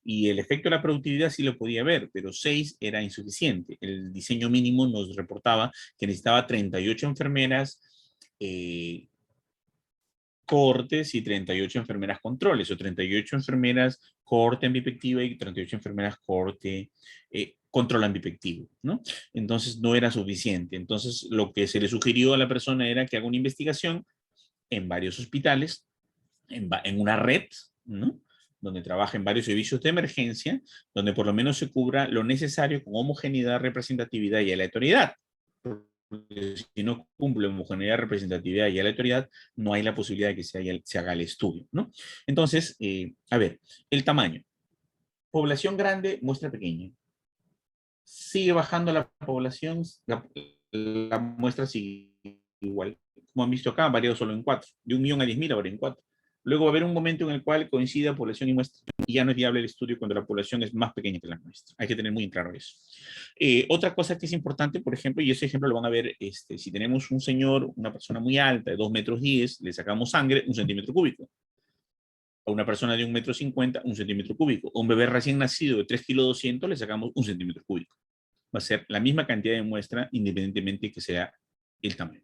Y el efecto de la productividad sí lo podía ver, pero 6 era insuficiente. El diseño mínimo nos reportaba que necesitaba 38 enfermeras cohortes y 38 enfermeras controles, o 38 enfermeras cohorte ambipectiva y 38 enfermeras cohorte control ambipectivo, ¿no? Entonces no era suficiente. Entonces lo que se le sugirió a la persona era que haga una investigación en varios hospitales, en una red, ¿no? Donde trabajen varios servicios de emergencia, donde por lo menos se cubra lo necesario con homogeneidad, representatividad y aleatoriedad. Porque si no cumple homogeneidad, representatividad y aleatoriedad, no hay la posibilidad de que se haga el estudio, ¿no? Entonces, a ver, el tamaño. Población grande, muestra pequeña. Sigue bajando la población, la muestra sigue igual. Como han visto acá, ha variado solo en 4. De 1.000.000 a 10.000, ahora en 4. Luego va a haber un momento en el cual coincida población y muestra y ya no es viable el estudio cuando la población es más pequeña que la muestra. Hay que tener muy claro eso. Otra cosa que es importante, por ejemplo, y ese ejemplo lo van a ver, si tenemos un señor, una persona muy alta, de 2,10 m, le sacamos sangre, 1 centímetro cúbico. A una persona de 1,50 m, 1 centímetro cúbico. A un bebé recién nacido de 3,2 kg, le sacamos 1 centímetro cúbico. Va a ser la misma cantidad de muestra independientemente que sea el tamaño.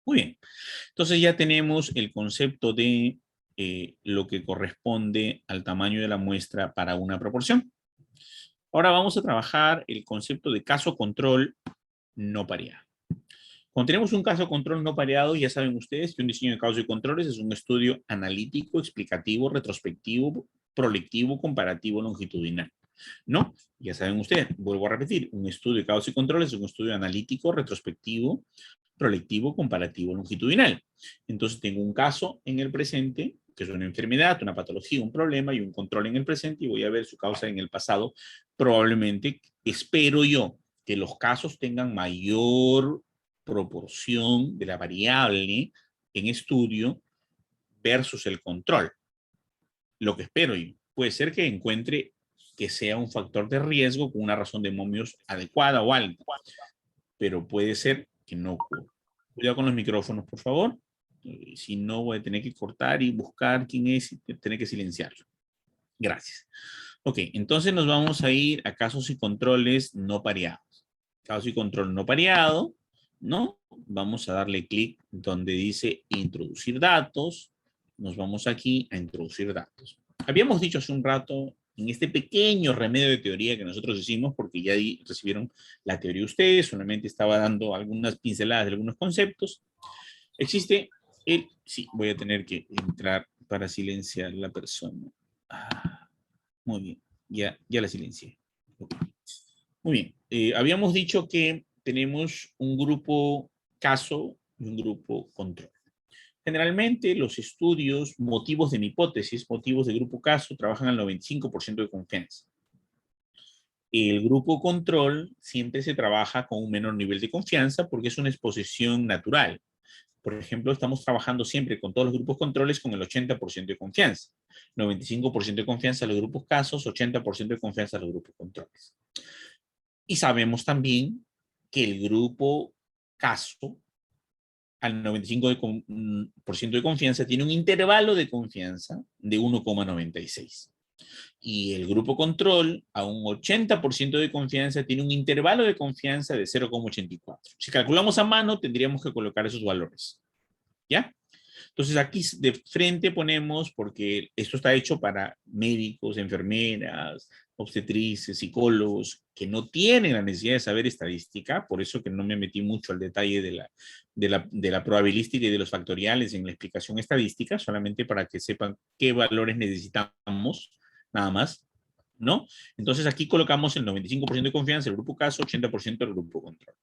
Muy bien. Entonces ya tenemos el concepto de lo que corresponde al tamaño de la muestra para una proporción. Ahora vamos a trabajar el concepto de caso control no pareado. Cuando tenemos un caso control no pareado, ya saben ustedes que un diseño de casos y controles es un estudio analítico, explicativo, retrospectivo, proyectivo, comparativo, longitudinal. ¿No? Ya saben ustedes, vuelvo a repetir, un estudio de casos y controles es un estudio analítico, retrospectivo, proyectivo, comparativo, longitudinal. Entonces tengo un caso en el presente, que es una enfermedad, una patología, un problema, y un control en el presente, y voy a ver su causa en el pasado. Probablemente, espero yo, que los casos tengan mayor proporción de la variable en estudio versus el control. Lo que espero yo. Puede ser que encuentre que sea un factor de riesgo con una razón de momios adecuada o alta, pero puede ser que no ocurra. Cuidado con los micrófonos, por favor. Si no, voy a tener que cortar y buscar quién es y tener que silenciarlo. Gracias. Ok, entonces nos vamos a ir a casos y controles no pareados. Caso y control no pareado, ¿no? Vamos a darle clic donde dice introducir datos. Nos vamos aquí a introducir datos. Habíamos dicho hace un rato, en este pequeño remedio de teoría que nosotros hicimos, porque ya recibieron la teoría ustedes, solamente estaba dando algunas pinceladas de algunos conceptos. Existe sí, voy a tener que entrar para silenciar a la persona. Muy bien, ya la silencié. Okay. Muy bien, habíamos dicho que tenemos un grupo caso y un grupo control. Generalmente los estudios, motivos de mi hipótesis, motivos de grupo caso, trabajan al 95% de confianza. El grupo control siempre se trabaja con un menor nivel de confianza porque es una exposición natural. Por ejemplo, estamos trabajando siempre con todos los grupos controles con el 80% de confianza. 95% de confianza a los grupos casos, 80% de confianza a los grupos controles. Y sabemos también que el grupo caso al 95% de confianza tiene un intervalo de confianza de 1,96. Y el grupo control a un 80% de confianza tiene un intervalo de confianza de 0,84. Si calculamos a mano, tendríamos que colocar esos valores. ¿Ya? Entonces aquí de frente ponemos, porque esto está hecho para médicos, enfermeras, obstetrices, psicólogos, que no tienen la necesidad de saber estadística, por eso que no me metí mucho al detalle de la probabilística y de los factoriales en la explicación estadística, solamente para que sepan qué valores necesitamos, nada más, ¿no? Entonces aquí colocamos el 95% de confianza, el grupo caso, 80% del grupo control.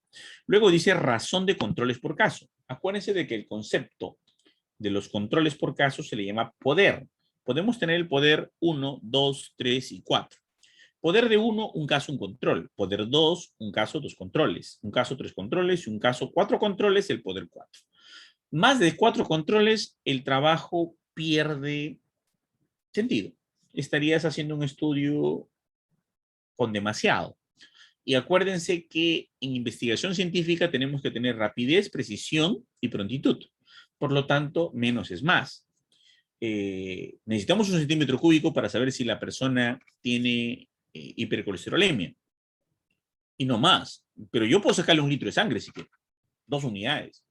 Luego dice razón de controles por caso. Acuérdense de que el concepto de los controles por caso se le llama poder. Podemos tener el poder 1, 2, 3 y 4. Poder de 1, un caso, un control. Poder 2, un caso, dos controles. Un caso, tres controles. Y un caso, cuatro controles, el poder 4. Más de 4 controles, el trabajo pierde sentido. Estarías haciendo un estudio con demasiado. Y acuérdense que en investigación científica tenemos que tener rapidez, precisión y prontitud. Por lo tanto, menos es más. Necesitamos un centímetro cúbico para saber si la persona tiene hipercolesterolemia. Y no más. Pero yo puedo sacarle 1 litro de sangre si quiero. 2 unidades.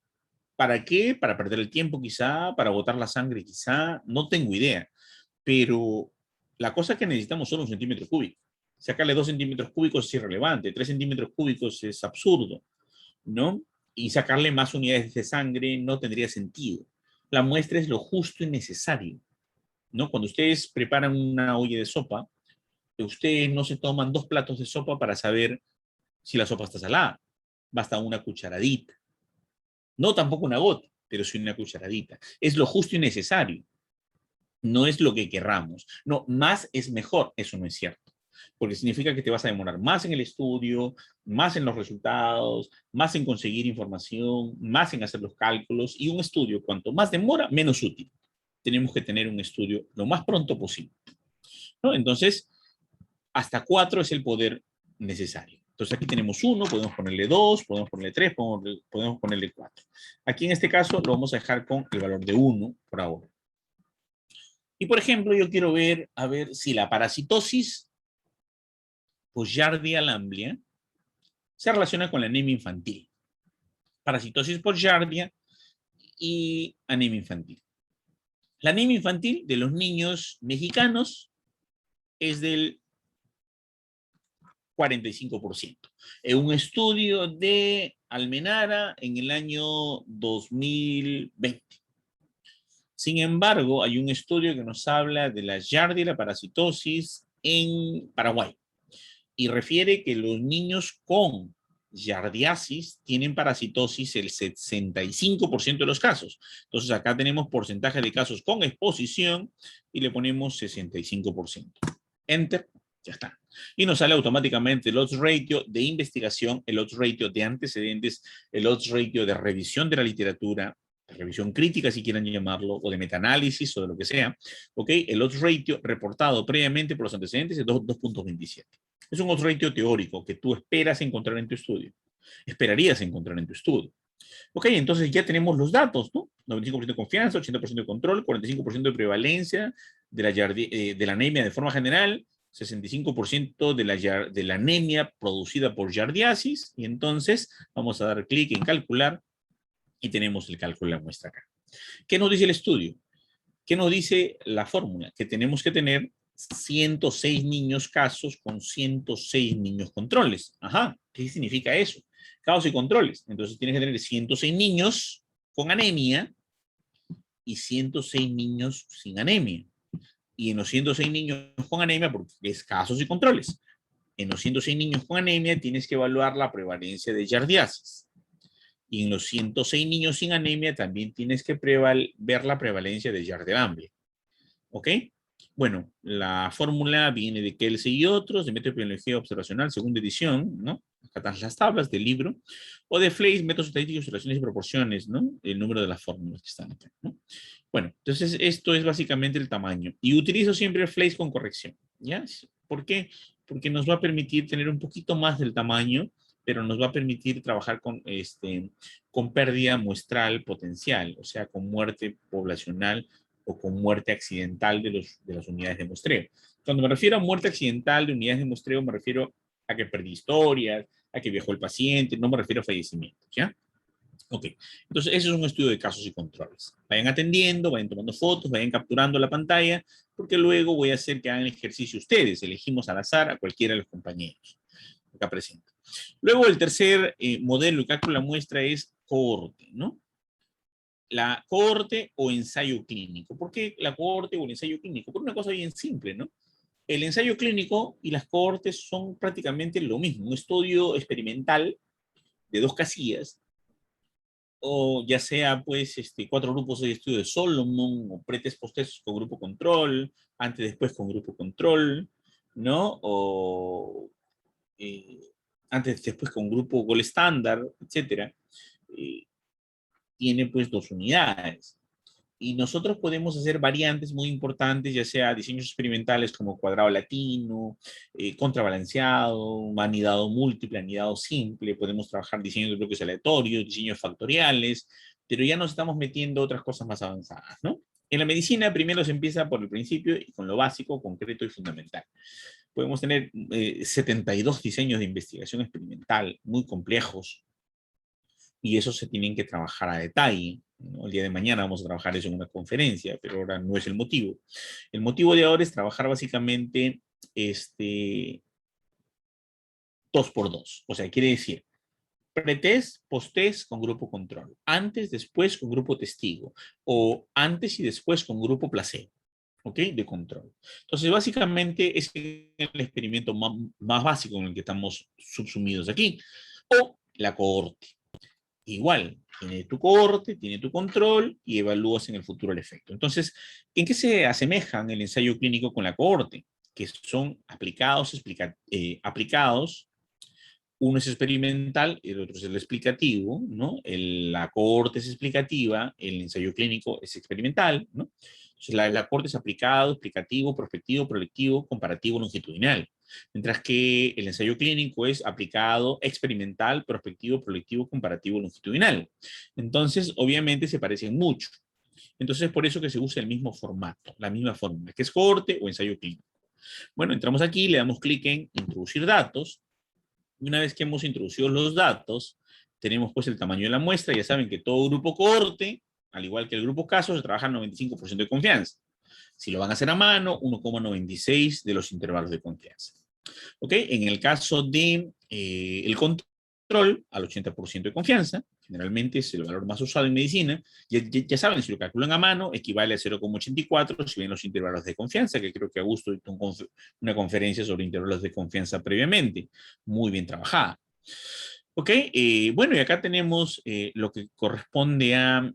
¿Para qué? Para perder el tiempo quizá, para botar la sangre quizá, no tengo idea. Pero la cosa es que necesitamos solo 1 centímetro cúbico. Sacarle 2 centímetros cúbicos es irrelevante, 3 centímetros cúbicos es absurdo, ¿no? Y sacarle más unidades de sangre no tendría sentido. La muestra es lo justo y necesario, ¿no? Cuando ustedes preparan una olla de sopa, ustedes no se toman 2 platos de sopa para saber si la sopa está salada. Basta una cucharadita. No tampoco una gota, pero sí una cucharadita. Es lo justo y necesario. No es lo que querramos. No, más es mejor. Eso no es cierto. Porque significa que te vas a demorar más en el estudio, más en los resultados, más en conseguir información, más en hacer los cálculos. Y un estudio, cuanto más demora, menos útil. Tenemos que tener un estudio lo más pronto posible, ¿no? Entonces, hasta 4 es el poder necesario. Entonces aquí tenemos 1, podemos ponerle 2, podemos ponerle 3, podemos ponerle 4. Aquí en este caso lo vamos a dejar con el valor de 1 por ahora. Y por ejemplo, yo quiero ver, a ver si la parasitosis por Giardia lamblia se relaciona con la anemia infantil. Parasitosis por Giardia y anemia infantil. La anemia infantil de los niños mexicanos es del 45%. En un estudio de Almenara en el año 2020. Sin embargo, hay un estudio que nos habla de la Giardia y la parasitosis en Paraguay y refiere que los niños con giardiasis tienen parasitosis el 65% de los casos. Entonces acá tenemos porcentaje de casos con exposición y le ponemos 65%. Enter, ya está. Y nos sale automáticamente el odds ratio de investigación, el odds ratio de antecedentes, el odds ratio de revisión de la literatura, revisión crítica si quieren llamarlo, o de metaanálisis o de lo que sea, ¿ok? El odds ratio reportado previamente por los antecedentes es 2.27. Es un odds ratio teórico que tú esperas encontrar en tu estudio. Esperarías encontrar en tu estudio. Ok, entonces ya tenemos los datos, ¿no? 95% de confianza, 80% de control, 45% de prevalencia de la anemia de forma general, 65% de la anemia producida por giardiasis, y entonces vamos a dar clic en calcular y tenemos el cálculo de la muestra acá. ¿Qué nos dice el estudio? ¿Qué nos dice la fórmula? Que tenemos que tener 106 niños casos con 106 niños controles. Ajá, ¿qué significa eso? Casos y controles. Entonces tienes que tener 106 niños con anemia y 106 niños sin anemia. Y en los 106 niños con anemia, porque es casos y controles, en los 106 niños con anemia tienes que evaluar la prevalencia de giardiasis. Y en los 106 niños sin anemia también tienes que ver la prevalencia de Yarder-Ambler. ¿Ok? Bueno, la fórmula viene de Kelsey y otros, de método de epidemiología observacional, segunda edición, ¿no? Acá están las tablas del libro, o de Fleiss, métodos estadísticos, relaciones y proporciones, ¿no? El número de las fórmulas que están acá, ¿no? Bueno, entonces esto es básicamente el tamaño. Y utilizo siempre el Fleiss con corrección, ¿ya? ¿Por qué? Porque nos va a permitir tener un poquito más del tamaño, pero nos va a permitir trabajar con pérdida muestral potencial, o sea, con muerte poblacional o con muerte accidental de las unidades de muestreo. Cuando me refiero a muerte accidental de unidades de muestreo, me refiero a que perdí historias, a que viajó el paciente, no me refiero a fallecimientos, ¿ya? Ok, entonces ese es un estudio de casos y controles. Vayan atendiendo, vayan tomando fotos, vayan capturando la pantalla, porque luego voy a hacer que hagan el ejercicio ustedes. Elegimos al azar a cualquiera de los compañeros acá presentes. Luego el tercer modelo de cálculo de la muestra es cohorte, ¿no? La cohorte o ensayo clínico. ¿Por qué la cohorte o el ensayo clínico? Por una cosa bien simple, ¿no? El ensayo clínico y las cohortes son prácticamente lo mismo, un estudio experimental de 2 casillas, o ya sea pues 4 grupos de estudio de Solomon, o pretest post con grupo control, antes después con grupo control, ¿no? O eh, antes después con grupo gold estándar, etcétera. Eh, Tiene pues 2 unidades. Y nosotros podemos hacer variantes muy importantes, ya sea diseños experimentales como cuadrado latino, contrabalanceado, anidado múltiple, anidado simple, podemos trabajar diseños de bloques aleatorios, diseños factoriales, pero ya nos estamos metiendo otras cosas más avanzadas, ¿no? En la medicina primero se empieza por el principio y con lo básico, concreto y fundamental. Podemos tener 72 diseños de investigación experimental muy complejos, y eso se tienen que trabajar a detalle, ¿no? El día de mañana vamos a trabajar eso en una conferencia, pero ahora no es el motivo. El motivo de ahora es trabajar básicamente 2x2. O sea, quiere decir, pretest, posttest con grupo control, antes, después con grupo testigo, o antes y después con grupo placebo, ¿ok? De control. Entonces, básicamente es el experimento más básico en el que estamos subsumidos aquí, o la cohorte. Igual, tiene tu cohorte, tiene tu control y evalúas en el futuro el efecto. Entonces, ¿en qué se asemejan el ensayo clínico con la cohorte? Que son aplicados, uno es experimental, el otro es el explicativo, ¿no? La cohorte es explicativa, el ensayo clínico es experimental, ¿no? Entonces, la cohorte es aplicado, explicativo, prospectivo, proyectivo, comparativo, longitudinal. Mientras que el ensayo clínico es aplicado, experimental, prospectivo, proyectivo, comparativo, longitudinal. Entonces, obviamente se parecen mucho. Entonces, por eso que se usa el mismo formato, la misma fórmula, que es cohorte o ensayo clínico. Bueno, entramos aquí, le damos clic en introducir datos. Y una vez que hemos introducido los datos, tenemos pues el tamaño de la muestra. Ya saben que todo grupo cohorte, al igual que el grupo caso, se trabaja al 95% de confianza. Si lo van a hacer a mano, 1,96 de los intervalos de confianza. ¿Ok? En el caso de el control, al 80% de confianza, generalmente es el valor más usado en medicina. Ya saben, si lo calculan a mano, equivale a 0,84 si ven los intervalos de confianza, que creo que Augusto hizo una conferencia sobre intervalos de confianza previamente. Muy bien trabajada. Ok, bueno, y acá tenemos lo que corresponde a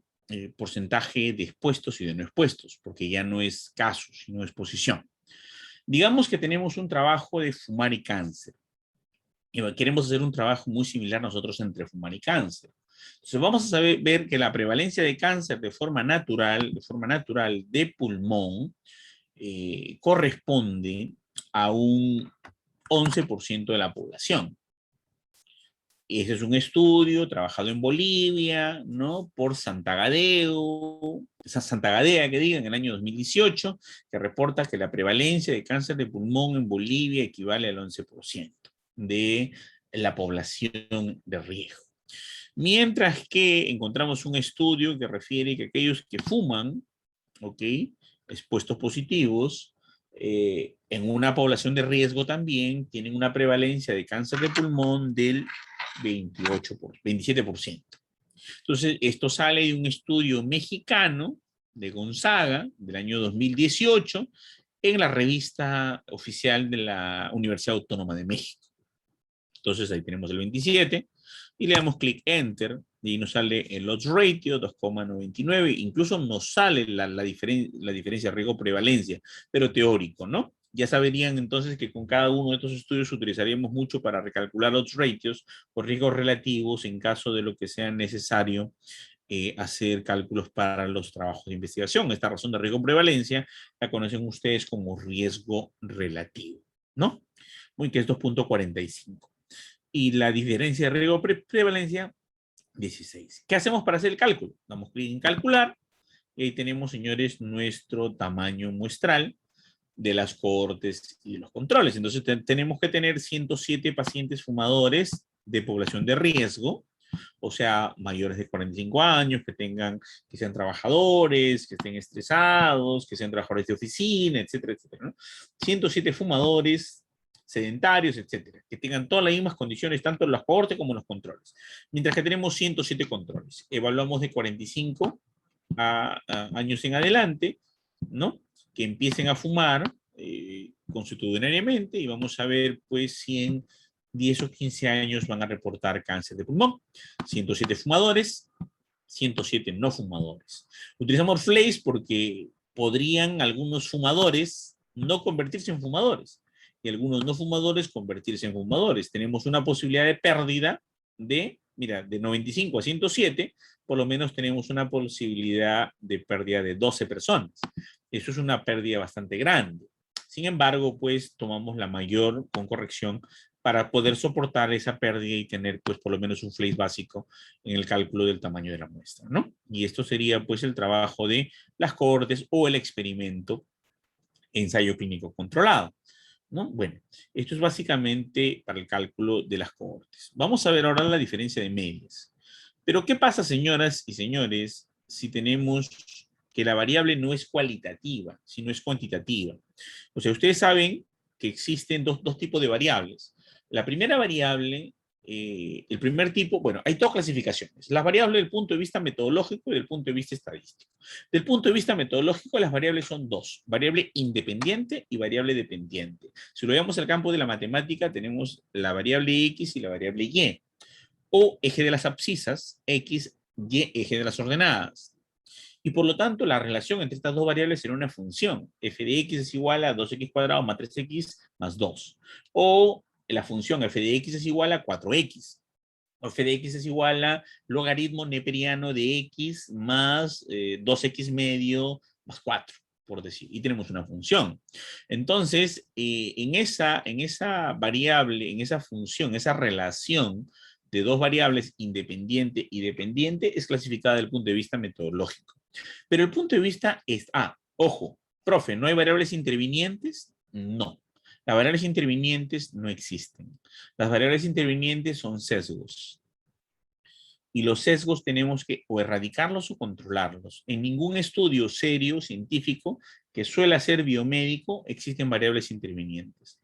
porcentaje de expuestos y de no expuestos, porque ya no es caso, sino exposición. Digamos que tenemos un trabajo de fumar y cáncer. Y queremos hacer un trabajo muy similar nosotros entre fumar y cáncer. Entonces vamos a ver que la prevalencia de cáncer de forma natural de pulmón, corresponde a un 11% de la población. Ese es un estudio trabajado en Bolivia, ¿no? Por Santagedeo, Santagedea, que diga, en el año 2018, que reporta que la prevalencia de cáncer de pulmón en Bolivia equivale al 11% de la población de riesgo. Mientras que encontramos un estudio que refiere que aquellos que fuman, ¿ok? Expuestos positivos, en una población de riesgo también tienen una prevalencia de cáncer de pulmón del 27%. Entonces, esto sale de un estudio mexicano de Gonzaga del año 2018 en la revista oficial de la Universidad Autónoma de México. Entonces, ahí tenemos el 27. y le damos clic Enter, y nos sale el odds ratio 2,99, incluso nos sale la diferencia riesgo-prevalencia, pero teórico, ¿no? Ya saberían entonces que con cada uno de estos estudios utilizaríamos mucho para recalcular odds ratios o riesgos relativos en caso de lo que sea necesario hacer cálculos para los trabajos de investigación. Esta razón de riesgo-prevalencia la conocen ustedes como riesgo relativo, ¿no? Muy que es 2,45. Y la diferencia de riesgo-prevalencia, 16. ¿Qué hacemos para hacer el cálculo? Damos clic en calcular y ahí tenemos, señores, nuestro tamaño muestral de las cohortes y los controles. Entonces tenemos que tener 107 pacientes fumadores de población de riesgo, o sea, mayores de 45 años, que sean trabajadores, que estén estresados, que sean trabajadores de oficina, etcétera, etcétera, ¿no? 107 fumadores sedentarios, etcétera, que tengan todas las mismas condiciones, tanto en los cohortes como en los controles. Mientras que tenemos 107 controles. Evaluamos de 45 a años en adelante, ¿no? Que empiecen a fumar consuetudinariamente y vamos a ver, pues, si en 10 o 15 años van a reportar cáncer de pulmón. 107 fumadores, 107 no fumadores. Utilizamos FLACE porque podrían algunos fumadores no convertirse en fumadores y algunos no fumadores convertirse en fumadores. Tenemos una posibilidad de pérdida de, mira, de 95 a 107, por lo menos tenemos una posibilidad de pérdida de 12 personas. Eso es una pérdida bastante grande. Sin embargo, pues tomamos la mayor con corrección para poder soportar esa pérdida y tener pues por lo menos un FLACE básico en el cálculo del tamaño de la muestra, ¿no? Y esto sería pues el trabajo de las cohortes o el experimento ensayo clínico controlado, ¿no? Bueno, esto es básicamente para el cálculo de las cohortes. Vamos a ver ahora la diferencia de medias. Pero ¿qué pasa, señoras y señores, si tenemos que la variable no es cualitativa, sino es cuantitativa? O sea, ustedes saben que existen dos tipos de variables. La primera variable, el primer tipo, bueno, hay dos clasificaciones. Las variables del punto de vista metodológico y del punto de vista estadístico. Del punto de vista metodológico, las variables son dos. Variable independiente y variable dependiente. Si lo veamos al campo de la matemática, tenemos la variable X y la variable Y. O eje de las abscisas, X, Y, eje de las ordenadas. Y por lo tanto, la relación entre estas dos variables será una función. F de X es igual a 2X cuadrado más 3X más 2. O la función F de X es igual a 4X. O F de X es igual a logaritmo neperiano de X más 2X medio más 4, por decir. Y tenemos una función. Entonces, en esa variable, en esa función, esa relación de dos variables, independiente y dependiente, es clasificada desde el punto de vista metodológico. Pero el punto de vista es, ojo, profe, ¿no hay variables intervinientes? No. Las variables intervinientes no existen. Las variables intervinientes son sesgos. Y los sesgos tenemos que o erradicarlos o controlarlos. En ningún estudio serio, científico, que suele ser biomédico, existen variables intervinientes.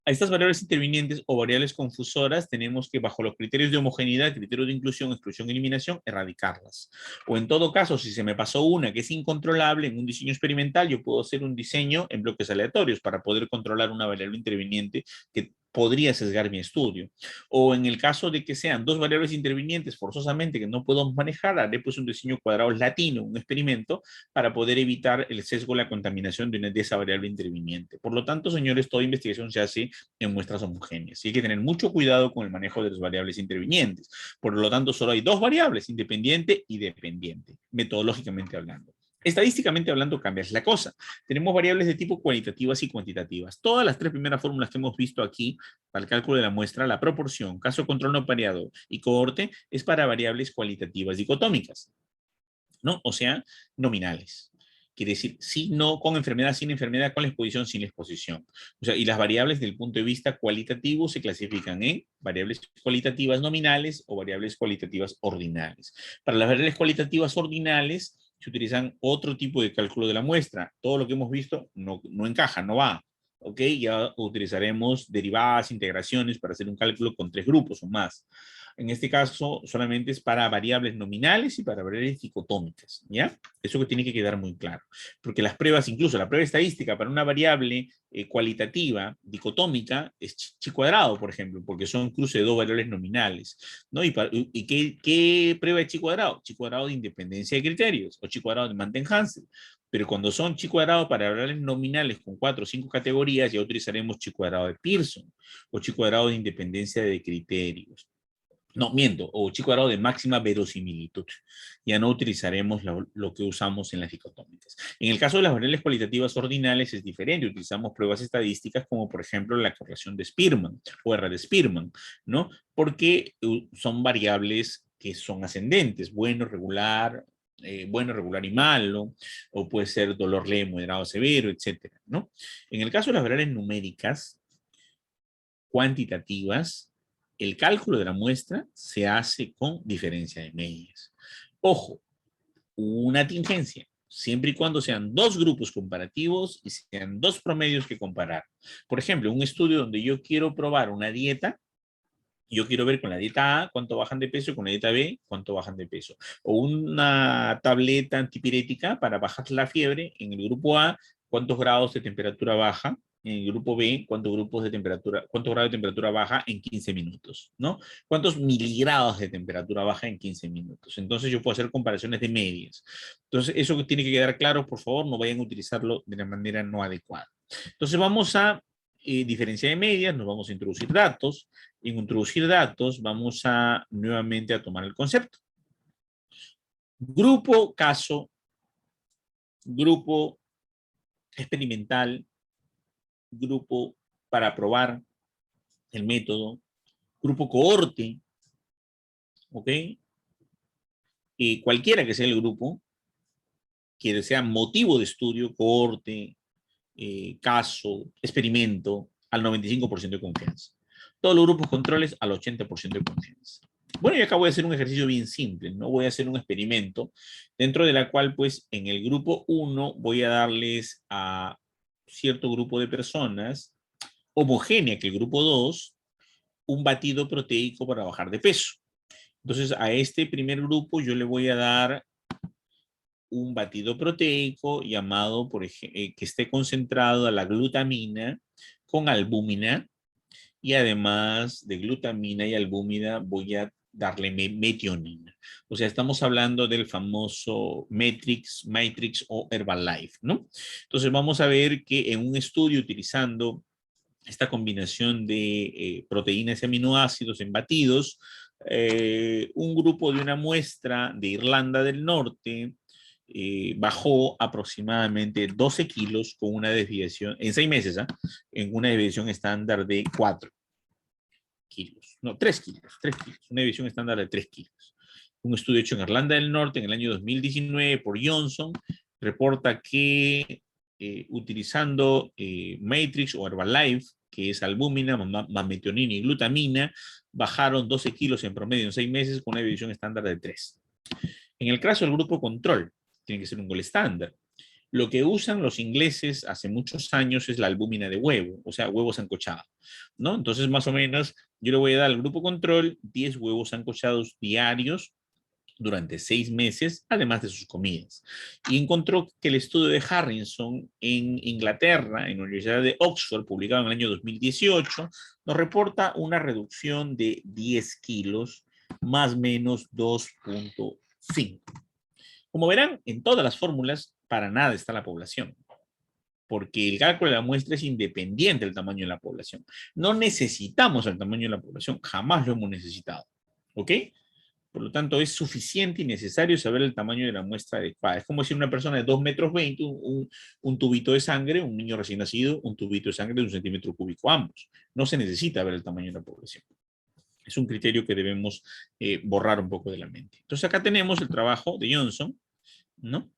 A estas variables intervinientes o variables confusoras tenemos que, bajo los criterios de homogeneidad, criterios de inclusión, exclusión y eliminación, erradicarlas. O en todo caso, si se me pasó una que es incontrolable en un diseño experimental, yo puedo hacer un diseño en bloques aleatorios para poder controlar una variable interviniente que podría sesgar mi estudio. O en el caso de que sean dos variables intervinientes forzosamente que no puedo manejar, haré pues un diseño cuadrado latino, un experimento, para poder evitar el sesgo, la contaminación de esa variable interviniente. Por lo tanto, señores, toda investigación se hace en muestras homogéneas. Y hay que tener mucho cuidado con el manejo de las variables intervinientes. Por lo tanto, solo hay dos variables, independiente y dependiente, metodológicamente hablando. Estadísticamente hablando, cambia la cosa. Tenemos variables de tipo cualitativas y cuantitativas. Todas las tres primeras fórmulas que hemos visto aquí para el cálculo de la muestra, la proporción, caso de control no pareado y cohorte, es para variables cualitativas dicotómicas, ¿no? O sea, nominales. Quiere decir, sí, no, con enfermedad, sin enfermedad, con la exposición, sin la exposición. O sea, y las variables del punto de vista cualitativo se clasifican en variables cualitativas nominales o variables cualitativas ordinales. Para las variables cualitativas ordinales se utilizan otro tipo de cálculo de la muestra. Todo lo que hemos visto no encaja, no va. ¿Ok? Ya utilizaremos derivadas, integraciones para hacer un cálculo con tres grupos o más. En este caso, solamente es para variables nominales y para variables dicotómicas, ¿ya? Eso que tiene que quedar muy claro. Porque las pruebas, incluso la prueba estadística para una variable cualitativa, dicotómica, es chi cuadrado, por ejemplo, porque son cruce de dos variables nominales, ¿no? ¿Y qué prueba es chi cuadrado? Chi cuadrado de independencia de criterios, o chi cuadrado de Mantel-Hansel. Pero cuando son chi cuadrado para variables nominales con 4 o 5 categorías, ya utilizaremos chi cuadrado de Pearson, o chi cuadrado de independencia de criterios. No, miento, o chi cuadrado de máxima verosimilitud. Ya no utilizaremos lo que usamos en las dicotómicas. En el caso de las variables cualitativas ordinales es diferente. Utilizamos pruebas estadísticas como, por ejemplo, la correlación de Spearman o R de Spearman, ¿no? Porque son variables que son ascendentes, bueno, regular y malo, o puede ser dolor leve, moderado, severo, etcétera, ¿no? En el caso de las variables numéricas, cuantitativas, el cálculo de la muestra se hace con diferencia de medias. Ojo, una tingencia, siempre y cuando sean dos grupos comparativos y sean dos promedios que comparar. Por ejemplo, un estudio donde yo quiero probar una dieta, yo quiero ver con la dieta A cuánto bajan de peso y con la dieta B cuánto bajan de peso. O una tableta antipirética para bajar la fiebre en el grupo A, cuántos grados de temperatura baja. En el grupo B, cuántos grados de temperatura baja en 15 minutos, ¿no? Cuántos miligrados de temperatura baja en 15 minutos. Entonces yo puedo hacer comparaciones de medias. Entonces eso que tiene que quedar claro, por favor, no vayan a utilizarlo de la manera no adecuada. Entonces vamos a diferencia de medias, nos vamos a introducir datos. En introducir datos vamos a nuevamente a tomar el concepto. Grupo caso, grupo experimental, grupo para probar el método, grupo cohorte, ¿ok? Cualquiera que sea el grupo, que sea motivo de estudio, cohorte, caso, experimento, al 95% de confianza. Todos los grupos controles al 80% de confianza. Bueno, y acá voy a hacer un ejercicio bien simple, ¿no? Voy a hacer un experimento dentro de la cual, pues, en el grupo 1 voy a darles a cierto grupo de personas homogénea que el grupo 2 un batido proteico para bajar de peso. Entonces, a este primer grupo yo le voy a dar un batido proteico llamado, por ejemplo, que esté concentrado a la glutamina con albúmina, y además de glutamina y albúmina voy a darle metionina. O sea, estamos hablando del famoso Matrix o Herbalife, ¿no? Entonces vamos a ver que en un estudio utilizando esta combinación de proteínas y aminoácidos en batidos, un grupo de una muestra de Irlanda del Norte bajó aproximadamente 12 kilos con una desviación, en 6 meses, en una desviación estándar de 4 kilos, no, 3 kilos, una desviación estándar de 3 kilos. Un estudio hecho en Irlanda del Norte en el año 2019 por Johnson reporta que utilizando Matrix o Herbalife, que es albúmina, más metionina y glutamina, bajaron 12 kilos en promedio en 6 meses con una desviación estándar de 3. En el caso del grupo control, tiene que ser un gol estándar. Lo que usan los ingleses hace muchos años es la albúmina de huevo, o sea, huevos sancochados, ¿no? Entonces, más o menos, yo le voy a dar al grupo control 10 huevos sancochados diarios durante 6 meses, además de sus comidas. Y encontró que el estudio de Harrison en Inglaterra, en la Universidad de Oxford, publicado en el año 2018, nos reporta una reducción de 10 kilos, más o menos 2.5. Como verán, en todas las fórmulas, para nada está la población, porque el cálculo de la muestra es independiente del tamaño de la población. No necesitamos el tamaño de la población, jamás lo hemos necesitado, ¿ok? Por lo tanto, es suficiente y necesario saber el tamaño de la muestra adecuada. Es como si una persona de 2,20 metros, un tubito de sangre, un niño recién nacido, un tubito de sangre de 1 centímetro cúbico, ambos. No se necesita ver el tamaño de la población. Es un criterio que debemos borrar un poco de la mente. Entonces, acá tenemos el trabajo de Johnson, ¿no?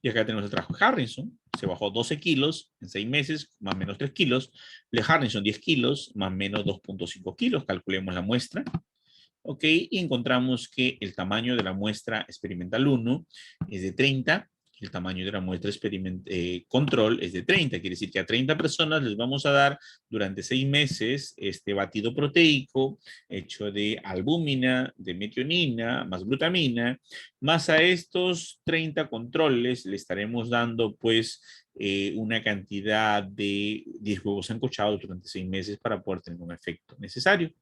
Y acá tenemos el trabajo de Harrison, se bajó 12 kilos en 6 meses, más o menos 3 kilos. De Harrison 10 kilos, más o menos 2.5 kilos, calculemos la muestra. Ok, y encontramos que el tamaño de la muestra experimental 1 es de 30 el tamaño de la muestra control es de 30. Quiere decir que a 30 personas les vamos a dar durante 6 meses este batido proteico hecho de albúmina, de metionina, más glutamina, más a estos 30 controles le estaremos dando pues una cantidad de 10 huevos sancochados durante 6 meses para poder tener un efecto necesario.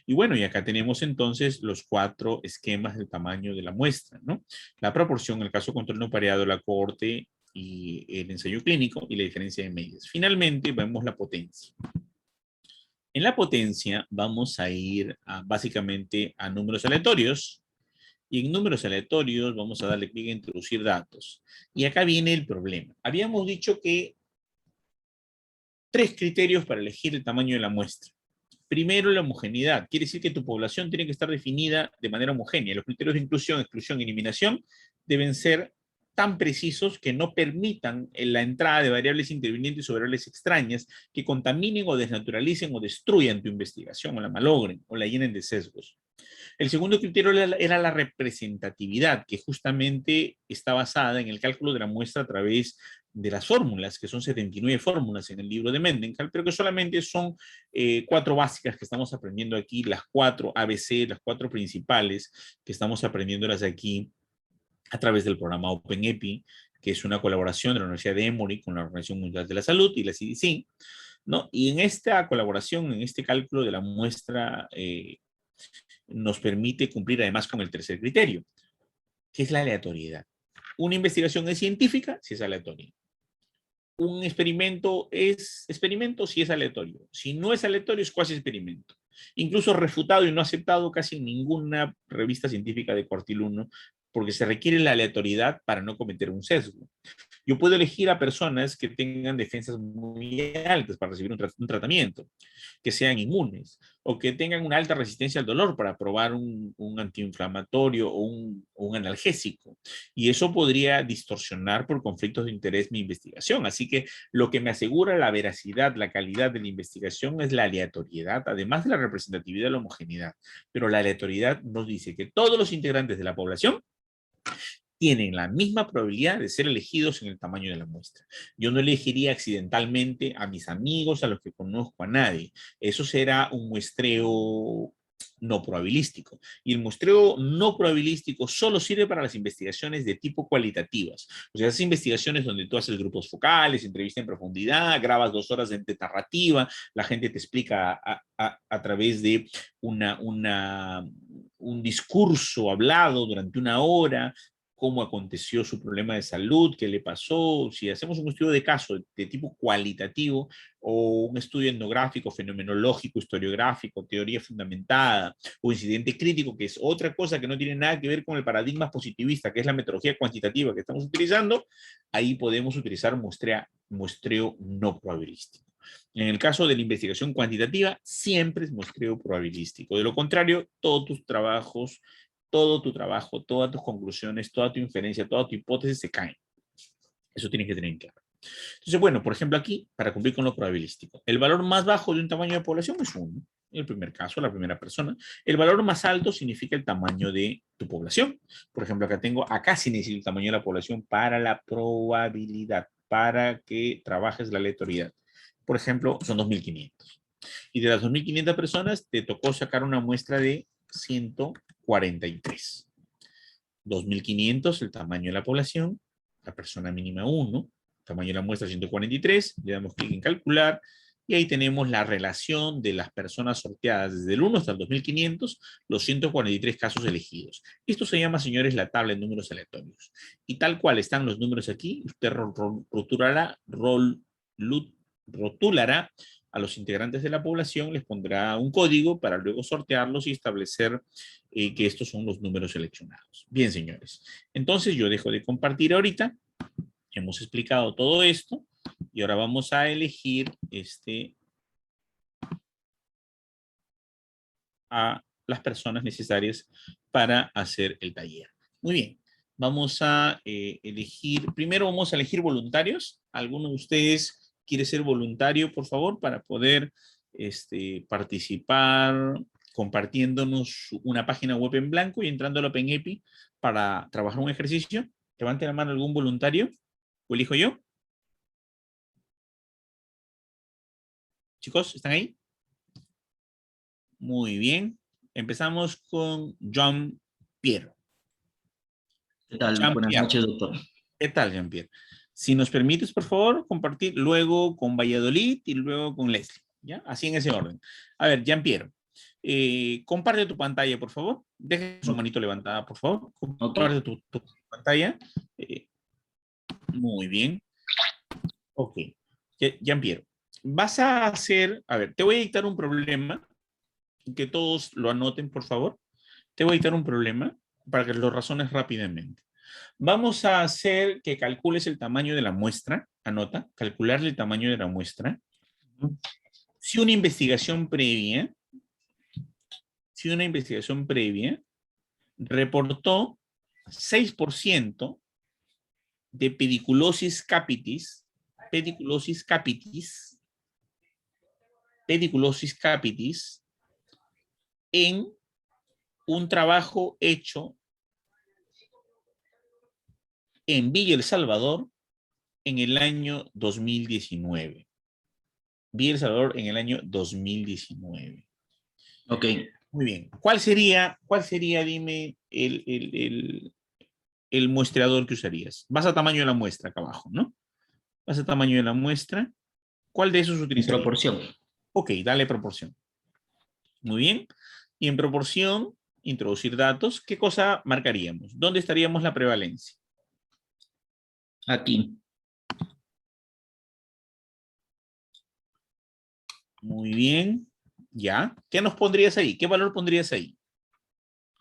Y bueno, y acá tenemos entonces los 4 esquemas del tamaño de la muestra, ¿no? La proporción, el caso control no pareado, la cohorte y el ensayo clínico y la diferencia de medidas. Finalmente, vemos la potencia. En la potencia vamos a ir básicamente a números aleatorios y en números aleatorios vamos a darle clic a introducir datos. Y acá viene el problema. Habíamos dicho que 3 criterios para elegir el tamaño de la muestra. Primero, la homogeneidad. Quiere decir que tu población tiene que estar definida de manera homogénea. Los criterios de inclusión, exclusión y eliminación deben ser tan precisos que no permitan la entrada de variables intervinientes o variables extrañas que contaminen o desnaturalicen o destruyan tu investigación o la malogren o la llenen de sesgos. El segundo criterio era la representatividad, que justamente está basada en el cálculo de la muestra a través de las fórmulas, que son 79 fórmulas en el libro de Mendenhall, pero que solamente son 4 básicas que estamos aprendiendo aquí, las 4 ABC, las 4 principales, que estamos aprendiéndolas aquí a través del programa OpenEpi, que es una colaboración de la Universidad de Emory con la Organización Mundial de la Salud y la CDC, ¿no? Y en esta colaboración, en este cálculo de la muestra, nos permite cumplir además con el tercer criterio, que es la aleatoriedad. Una investigación es científica si es aleatoria. Un experimento es experimento si es aleatorio. Si no es aleatorio es cuasi experimento. Incluso refutado y no aceptado casi en ninguna revista científica de cuartil 1, porque se requiere la aleatoriedad para no cometer un sesgo. Yo puedo elegir a personas que tengan defensas muy altas para recibir un tratamiento, que sean inmunes o que tengan una alta resistencia al dolor para probar un antiinflamatorio o un analgésico. Y eso podría distorsionar por conflictos de interés mi investigación. Así que lo que me asegura la veracidad, la calidad de la investigación es la aleatoriedad, además de la representatividad y la homogeneidad. Pero la aleatoriedad nos dice que todos los integrantes de la población tienen la misma probabilidad de ser elegidos en el tamaño de la muestra. Yo no elegiría accidentalmente a mis amigos, a los que conozco, a nadie. Eso será un muestreo no probabilístico. Y el muestreo no probabilístico solo sirve para las investigaciones de tipo cualitativas. O sea, esas investigaciones donde tú haces grupos focales, entrevista en profundidad, grabas 2 horas de narrativa, la gente te explica a través de un discurso hablado durante 1 hora, cómo aconteció su problema de salud, qué le pasó, si hacemos un estudio de caso de tipo cualitativo o un estudio etnográfico, fenomenológico, historiográfico, teoría fundamentada o incidente crítico, que es otra cosa que no tiene nada que ver con el paradigma positivista, que es la metodología cuantitativa que estamos utilizando, ahí podemos utilizar muestreo no probabilístico. En el caso de la investigación cuantitativa, siempre es muestreo probabilístico. De lo contrario, todos tus trabajos, todo tu trabajo, todas tus conclusiones, toda tu inferencia, toda tu hipótesis se caen. Eso tienes que tener en claro. Entonces, bueno, por ejemplo aquí, para cumplir con lo probabilístico, el valor más bajo de un tamaño de población es 1. En el primer caso, la primera persona. El valor más alto significa el tamaño de tu población. Por ejemplo, acá sí necesito el tamaño de la población para la probabilidad, para que trabajes la aleatoriedad. Por ejemplo, son 2.500. Y de las 2.500 personas, te tocó sacar una muestra de 143. 2.500, el tamaño de la población, la persona mínima 1, tamaño de la muestra 143, le damos clic en calcular, y ahí tenemos la relación de las personas sorteadas desde el 1 hasta el 2.500, los 143 casos elegidos. Esto se llama, señores, la tabla de números aleatorios. Y tal cual están los números aquí, usted rotulará a los integrantes de la población, les pondrá un código para luego sortearlos y establecer que estos son los números seleccionados. Bien, señores. Entonces yo dejo de compartir ahorita. Hemos explicado todo esto y ahora vamos a elegir a las personas necesarias para hacer el taller. Muy bien. Vamos a elegir, primero vamos a elegir voluntarios. ¿Alguno de ustedes quiere ser voluntario, por favor, para poder participar compartiéndonos una página web en blanco y entrando al OpenEpi para trabajar un ejercicio? Levante la mano algún voluntario. ¿O elijo yo? Chicos, ¿están ahí? Muy bien. Empezamos con Jean-Pierre.
¿Qué tal? Buenas
Jean-Pierre.
noches, doctor.
¿Qué tal, Jean-Pierre? Si nos permites, por favor, compartir luego con Valladolid y luego con Leslie. ¿Ya? Así en ese orden. A ver, Jean-Pierre, comparte tu pantalla, por favor. Deje su manito levantada, por favor. Comparte tu pantalla. Muy bien. Ok. Jean-Pierre, vas a hacer, a ver, te voy a dictar un problema, que todos lo anoten, por favor. Te voy a dictar un problema para que lo razones rápidamente. Vamos a hacer que calcules el tamaño de la muestra. Anota, calcular el tamaño de la muestra. Si una investigación previa reportó 6% de pediculosis capitis en un trabajo hecho en Villa El Salvador en el año 2019. Villa El Salvador en el año 2019.
Ok.
Muy bien. ¿Cuál sería, dime, el muestreador que usarías? Vas a tamaño de la muestra acá abajo, ¿no? Vas a tamaño de la muestra. ¿Cuál de esos
En
utilizarías?
proporción.
Ok, dale proporción. Muy bien. Y en proporción, introducir datos. ¿Qué cosa marcaríamos? ¿Dónde estaríamos la prevalencia?
Aquí.
Muy bien. Ya. ¿Qué nos pondrías ahí? ¿Qué valor pondrías ahí?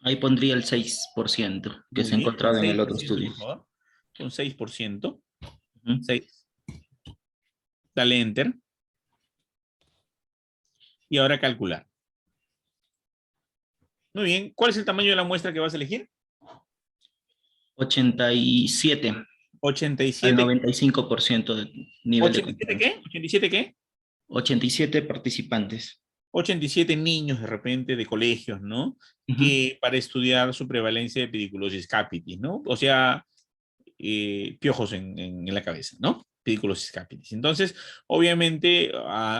Ahí pondría el 6% que
Muy
se ha
bien.
encontrado en el otro
6%,
estudio.
por favor. Con 6%.
Ujú.
6. Dale Enter. Y ahora calcular. Muy bien. ¿Cuál es el tamaño de la muestra que vas a elegir?
87 al
87.
95% de nivel de
¿87
confianza.
qué? ¿87 qué?
87 participantes.
87 niños de repente de colegios, ¿no?
Ujú.
Que para estudiar su prevalencia de pediculosis capitis, ¿no? O sea, piojos en la cabeza, ¿no? Pediculosis capitis. Entonces, obviamente,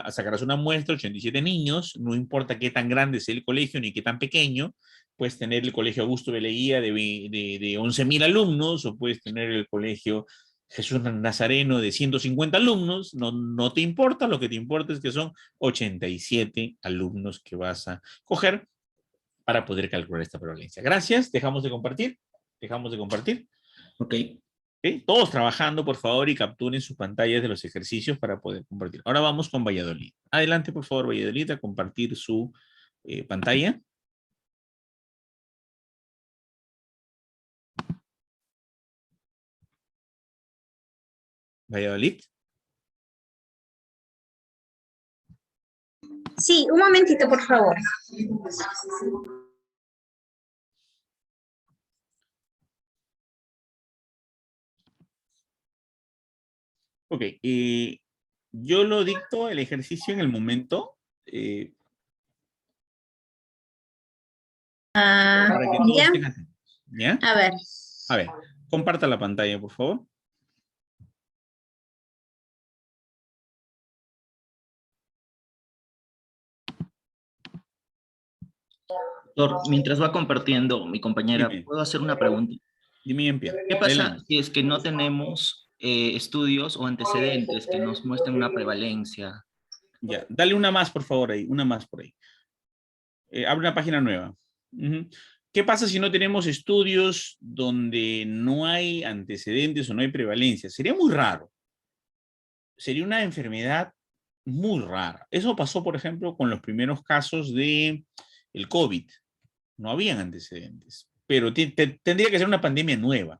sacarás una muestra, 87 niños, no importa qué tan grande sea el colegio ni qué tan pequeño, puedes tener el colegio Augusto B. Leguía de 11,000 alumnos, o puedes tener el colegio Jesús Nazareno de 150 alumnos, no te importa, lo que te importa es que son 87 alumnos que vas a coger para poder calcular esta prevalencia. Gracias, dejamos de compartir.
Ok.
¿Sí? Todos trabajando, por favor, y capturen sus pantallas de los ejercicios para poder compartir. Ahora vamos con Valladolid. Adelante, por favor, Valladolid, a compartir su pantalla. Valladolid.
Sí, un momentito, por favor.
Ok, yo lo dicto el ejercicio en el momento para que todos
Ya,
estén atentos. ¿Ya?
a ver.
A ver, comparta la pantalla, por favor.
Doctor, mientras va compartiendo mi compañera,
Dime,
¿puedo hacer una pregunta?
dime en pie.
¿Qué pasa
Adelante.
si es que no tenemos estudios o antecedentes que nos muestren una prevalencia?
Ya, dale una más, por favor, ahí, una más por ahí. Abre una página nueva. Ujú. ¿Qué pasa si no tenemos estudios donde no hay antecedentes o no hay prevalencia? Sería muy raro. Sería una enfermedad muy rara. Eso pasó, por ejemplo, con los primeros casos de el COVID. No habían antecedentes, pero tendría que ser una pandemia nueva.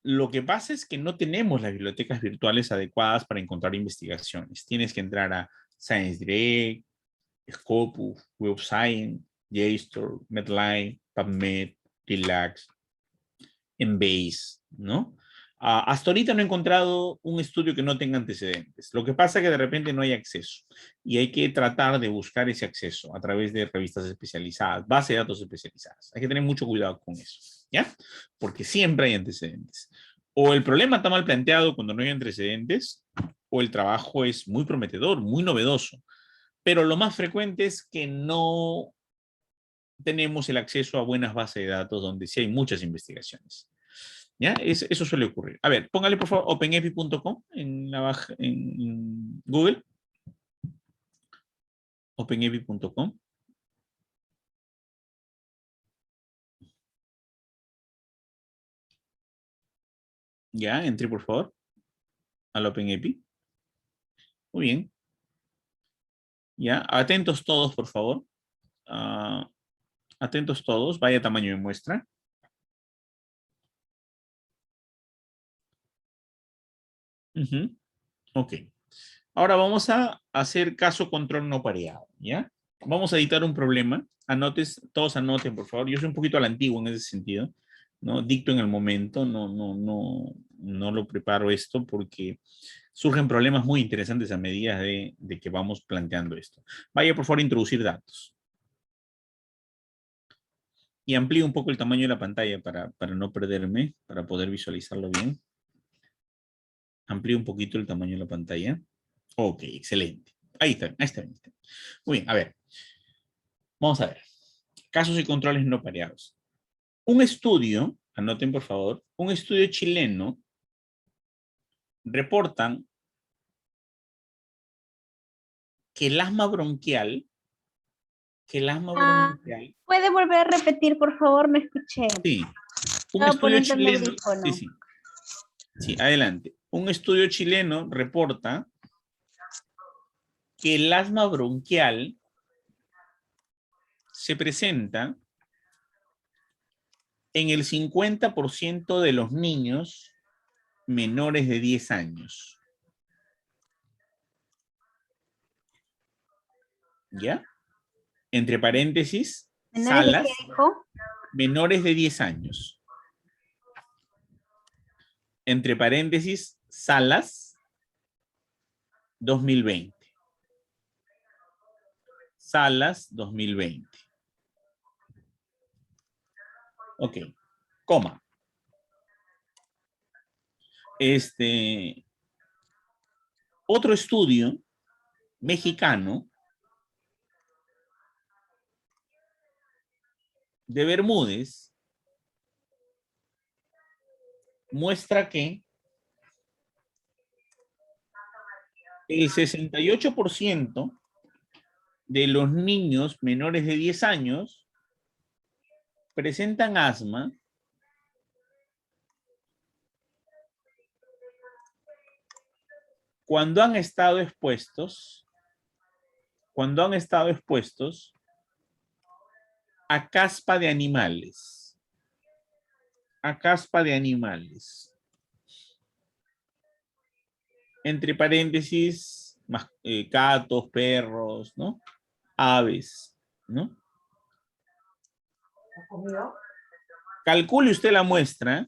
Lo que pasa es que no tenemos las bibliotecas virtuales adecuadas para encontrar investigaciones. Tienes que entrar a Science Direct, Scopus, Web of Science, JSTOR, Medline, PubMed, Relax, Embase, ¿no? Hasta ahorita no he encontrado un estudio que no tenga antecedentes. Lo que pasa es que de repente no hay acceso y hay que tratar de buscar ese acceso a través de revistas especializadas, base de datos especializadas. Hay que tener mucho cuidado con eso. ¿ya? Porque siempre hay antecedentes. O el problema está mal planteado cuando no hay antecedentes, o el trabajo es muy prometedor, muy novedoso. Pero lo más frecuente es que no tenemos el acceso a buenas bases de datos donde sí hay muchas investigaciones. ¿Ya? Eso suele ocurrir. A ver, póngale por favor openepi.com en Google. Openepi.com. Ya, entré por favor al OpenEpi. Muy bien. Ya, atentos todos por favor. Atentos todos, vaya tamaño de muestra. Ok. Ahora vamos a hacer caso control no pareado, ¿ya? Vamos a editar un problema. Todos anoten, por favor. Yo soy un poquito a la antigua en ese sentido, ¿no? Dicto en el momento, no lo preparo esto porque surgen problemas muy interesantes a medida de que vamos planteando esto. Vaya, por favor, a introducir datos. Y amplío un poco el tamaño de la pantalla para no perderme, para poder visualizarlo bien. Amplío un poquito el tamaño de la pantalla. Ok, excelente. Ahí está bien. Muy bien, a ver. Vamos a ver. Casos y controles no pareados. Un estudio, anoten por favor, un estudio chileno reportan que el asma bronquial,
¿Puede volver a repetir, por favor? No escuché.
sí, un
Estaba
estudio
poniendo el
chileno,
audífono.
sí, adelante. Un estudio chileno reporta que el asma bronquial se presenta en el 50% de los niños menores de 10 años. ¿Ya? Entre paréntesis, salas, menores de 10 años. Entre paréntesis, salas, 2020. Salas, 2020. Ok, coma. Otro estudio mexicano de Bermúdez muestra que el 68% de los niños menores de 10 años presentan asma cuando han estado expuestos a caspa de animales. A caspa de animales. Entre paréntesis, gatos, perros, ¿no? Aves, ¿no? Calcule usted la muestra.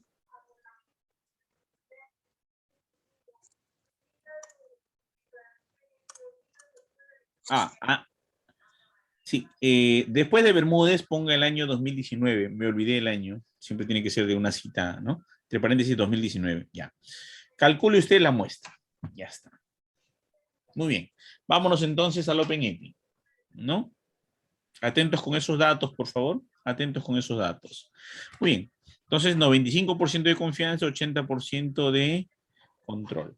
Sí, después de Bermúdez ponga el año 2019, me olvidé el año, siempre tiene que ser de una cita, ¿no? Entre paréntesis 2019, ya. Calcule usted la muestra, ya está. Muy bien, vámonos entonces al OpenEpi, ¿no? Atentos con esos datos, por favor, atentos con esos datos. Muy bien, entonces 95% de confianza, 80% de control.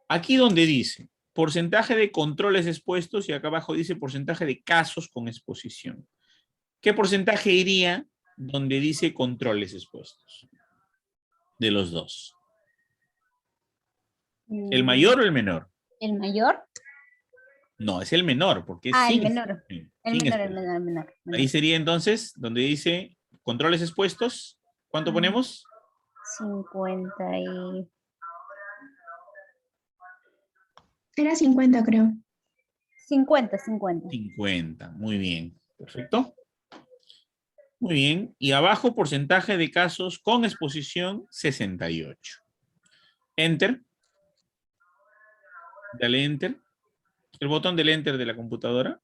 Aquí donde dice porcentaje de controles expuestos y acá abajo dice porcentaje de casos con exposición. ¿Qué porcentaje iría donde dice controles expuestos? De los dos. ¿El mayor o el menor?
¿El mayor?
No, es el menor, porque es
el
sin
menor.
exposición.
El menor.
Ahí sería entonces donde dice controles expuestos. ¿Cuánto ponemos?
50 y...
Era 50, creo.
50.
50, muy bien. Perfecto. Muy bien. Y abajo, porcentaje de casos con exposición, 68. Enter. Dale Enter. El botón del Enter de la computadora.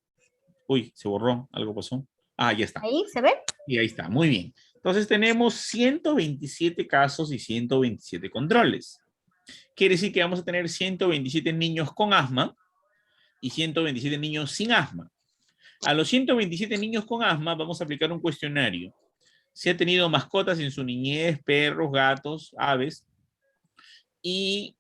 Uy, se borró. Algo pasó. Ah, ya está.
¿Ahí se ve?
Y ahí está. Muy bien. Entonces tenemos 127 casos y 127 controles. Quiere decir que vamos a tener 127 niños con asma y 127 niños sin asma. A los 127 niños con asma vamos a aplicar un cuestionario. Si ha tenido mascotas en su niñez, perros, gatos, aves, y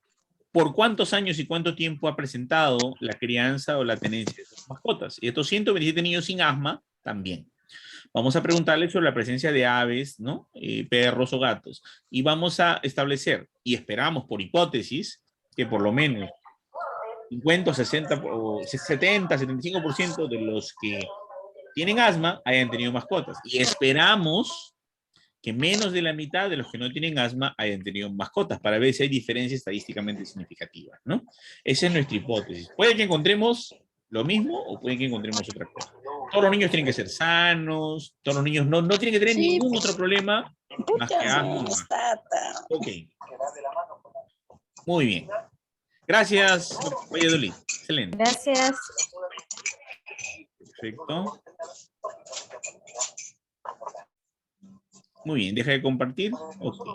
por cuántos años y cuánto tiempo ha presentado la crianza o la tenencia de sus mascotas. Y estos 127 niños sin asma también. Vamos a preguntarles sobre la presencia de aves, ¿no? Perros o gatos. Y vamos a establecer, y esperamos por hipótesis, que por lo menos 50, 60, o 70, 75% de los que tienen asma hayan tenido mascotas. Y esperamos que menos de la mitad de los que no tienen asma hayan tenido mascotas, para ver si hay diferencias estadísticamente significativas, ¿no? Esa es nuestra hipótesis. Puede que encontremos lo mismo o puede que encontremos otra cosa. Todos los niños tienen que ser sanos, todos los niños no tienen que tener ningún otro problema más que asma. Ok. Muy bien. Gracias, Valladolid. Excelente.
Gracias.
Perfecto. Muy bien, deja de compartir. Ok.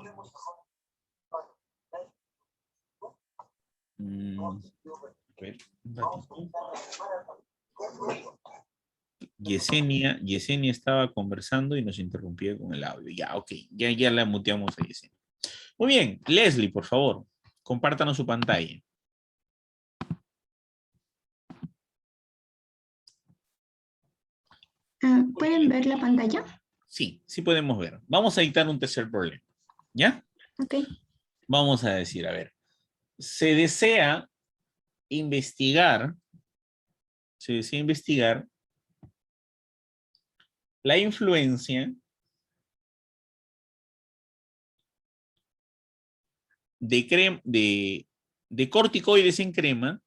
A ver, un ratito. Yesenia estaba conversando y nos interrumpía con el audio. Ya, ok. Ya la muteamos a Yesenia. Muy bien, Leslie, por favor, compártanos su pantalla.
¿Pueden ver la pantalla?
Sí, sí podemos ver. Vamos a dictar un tercer problema. ¿Ya?
Ok.
Vamos a decir, a ver. Se desea investigar la influencia de corticoides en crema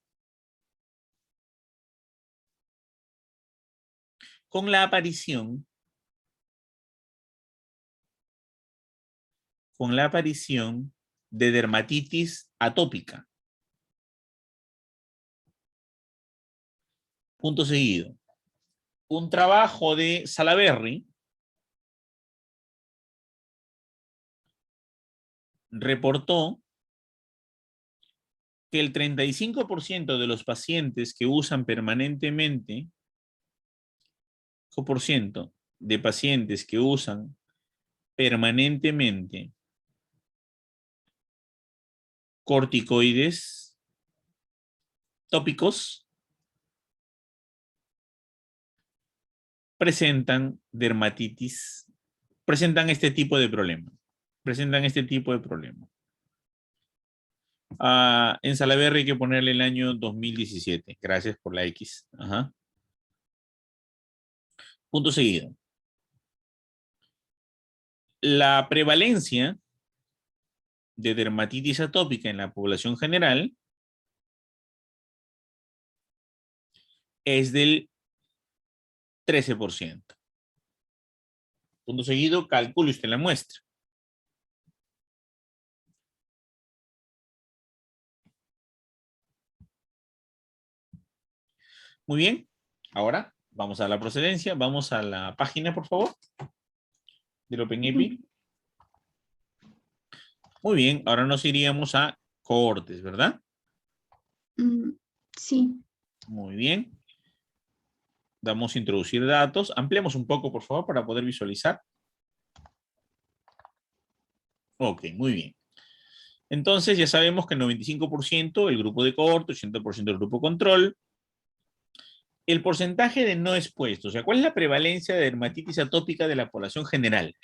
con la aparición de dermatitis atópica. Punto seguido. Un trabajo de Salaberry reportó que el 35% de los pacientes que usan permanentemente, de pacientes que usan permanentemente corticoides tópicos presentan dermatitis, presentan este tipo de problema. En Salaberry hay que ponerle el año 2017. Gracias por la X. Ajá. Punto seguido. La prevalencia de dermatitis atópica en la población general es del 13%. Punto seguido, calcule usted la muestra. Muy bien. Ahora vamos a la procedencia. Vamos a la página, por favor, del OpenAPI. Muy bien. Ahora nos iríamos a cohortes, ¿verdad?
Sí.
Muy bien. Vamos a introducir datos. Ampliemos un poco, por favor, para poder visualizar. Ok, muy bien. Entonces ya sabemos que el 95% el grupo de cohorte, 80% el grupo control. El porcentaje de no expuestos, o sea, ¿cuál es la prevalencia de dermatitis atópica de la población general?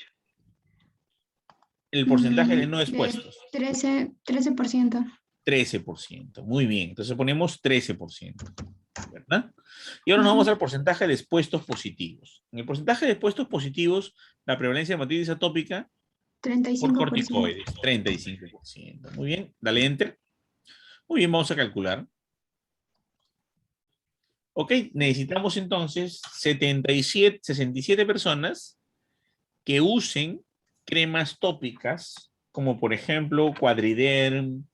El porcentaje de no expuestos.
13%.
13%, muy bien. Entonces ponemos 13%, ¿verdad? Y ahora nos vamos al porcentaje de expuestos positivos. En el porcentaje de expuestos positivos, la prevalencia de dermatitis atópica
35%.
por corticoides, 35%. Muy bien, dale enter. Muy bien, vamos a calcular. Ok, necesitamos entonces 67 personas que usen cremas tópicas, como por ejemplo Quadriderm,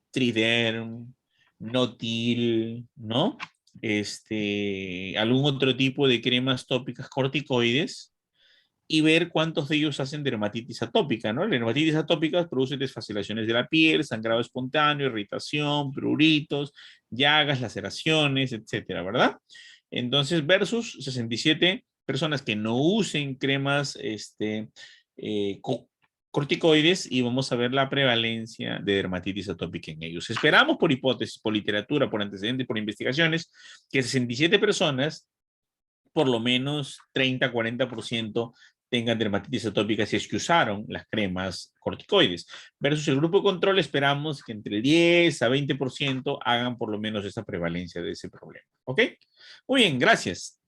Triderm, Notil, ¿no? Algún otro tipo de cremas tópicas corticoides y ver cuántos de ellos hacen dermatitis atópica, ¿no? La dermatitis atópica produce desfacilaciones de la piel, sangrado espontáneo, irritación, pruritos, llagas, laceraciones, etcétera, ¿verdad? Entonces, versus 67 personas que no usen cremas corticoides y vamos a ver la prevalencia de dermatitis atópica en ellos. Esperamos por hipótesis, por literatura, por antecedentes, por investigaciones, que 67 personas, por lo menos 30-40% tengan dermatitis atópica si es que usaron las cremas corticoides. Versus el grupo de control esperamos que entre 10 a 20% hagan por lo menos esa prevalencia de ese problema. ¿Ok? Muy bien, gracias.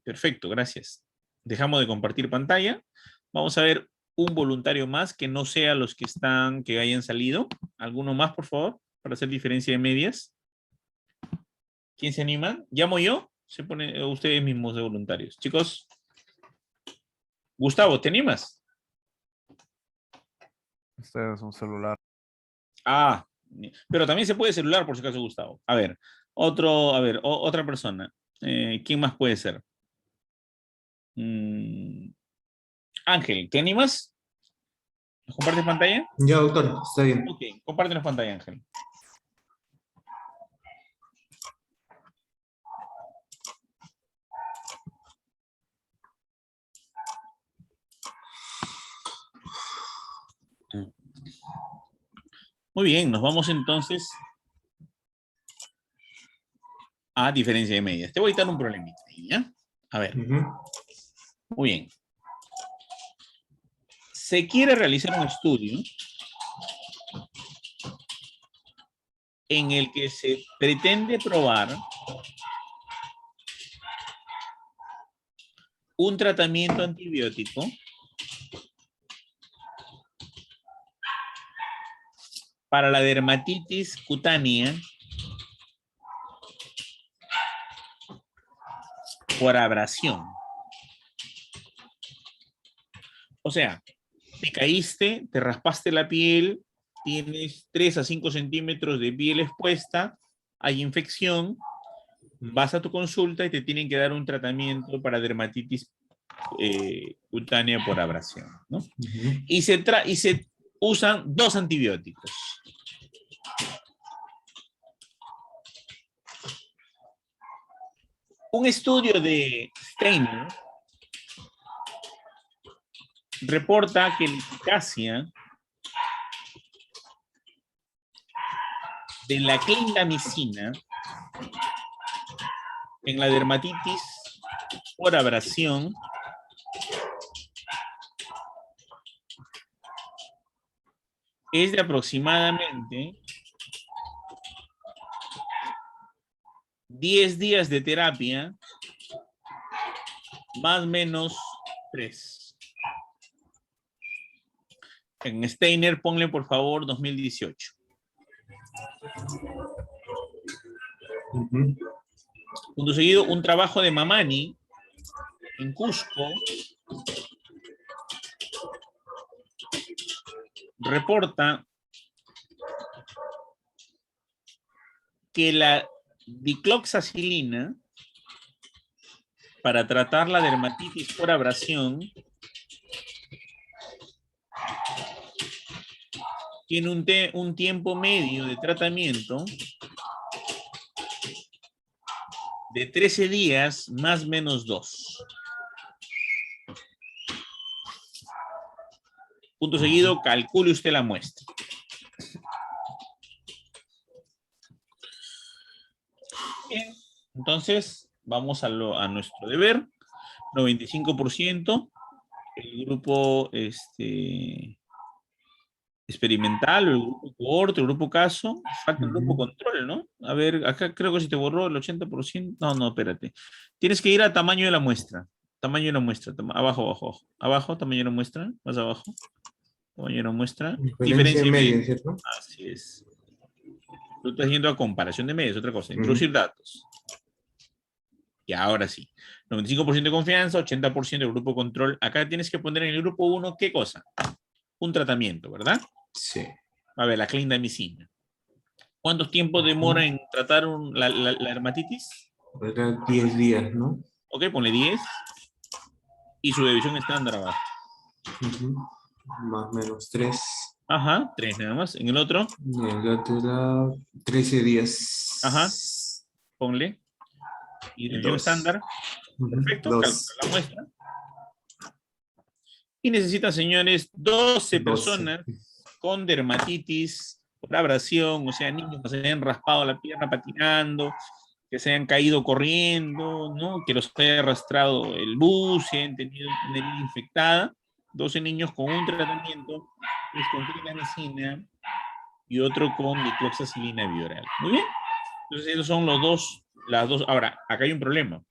Perfecto, gracias. Dejamos de compartir pantalla. Vamos a ver un voluntario más que no sea los que están, que hayan salido. ¿Alguno más, por favor? Para hacer diferencia de medias. ¿Quién se anima? ¿Llamo yo? Se pone ustedes mismos de voluntarios. Chicos. Gustavo, ¿te animas?
Este es un celular.
Ah, pero también se puede celular, por si acaso, Gustavo. A ver, otra persona. ¿Quién más puede ser? Ángel, ¿te animas? ¿Nos compartes pantalla?
Ya, doctor, está bien.
Ok, compártenos pantalla, Ángel. Muy bien, nos vamos entonces a diferencia de medias. Te voy a quitar un problemita, ¿ya? A ver. Muy bien. Se quiere realizar un estudio en el que se pretende probar un tratamiento antibiótico para la dermatitis cutánea por abrasión. O sea, te caíste, te raspaste la piel, tienes 3 a 5 centímetros de piel expuesta, hay infección, vas a tu consulta y te tienen que dar un tratamiento para dermatitis cutánea por abrasión, ¿no? Y se usan 2 antibióticos. Un estudio de Steiner reporta que la eficacia de la clindamicina en la dermatitis por abrasión es de aproximadamente 10 días de terapia más o menos 3. En Steiner, ponle por favor 2018. Punto seguido, un trabajo de Mamani en Cusco reporta que la dicloxacilina para tratar la dermatitis por abrasión tiene un tiempo medio de tratamiento de 13 días más menos 2. Punto seguido, calcule usted la muestra. Bien, entonces vamos a nuestro deber. 95%, el grupo experimental, el grupo cohorte, el grupo caso, falta el grupo control, ¿no? A ver, acá creo que se te borró el 80%. No, espérate. Tienes que ir a tamaño de la muestra. Tamaño de la muestra. Abajo. Abajo, tamaño de la muestra. Más abajo. Tamaño de la muestra.
Diferencia de media, ¿cierto?
Así es. Tú estás yendo a comparación de medios, otra cosa. Introducir datos. Y ahora sí. 95% de confianza, 80% del grupo control. Acá tienes que poner en el grupo 1, ¿qué cosa? Un tratamiento, ¿verdad?
Sí.
A ver, la clindamicina. ¿Cuántos tiempos demora en tratar la dermatitis?
10 días, ¿no?
Ok, ponle 10. Y su deviación estándar abajo.
Ujú. Más o menos 3.
Ajá, 3 nada más. En el otro,
Y el otro era 13 días.
ajá, ponle. Y deviación
2.
estándar. Perfecto, calcula
2.
la muestra. Y necesita, señores, 12
12.
personas con dermatitis por abrasión, o sea, niños que se hayan raspado la pierna patinando, que se hayan caído corriendo, ¿no? Que los haya arrastrado el bus, que hayan tenido una herida infectada. 12 niños con un tratamiento, es con clindamicina y otro con dicloxacilina bioral. Muy bien. Entonces, esos son las dos. Ahora, acá hay un problema.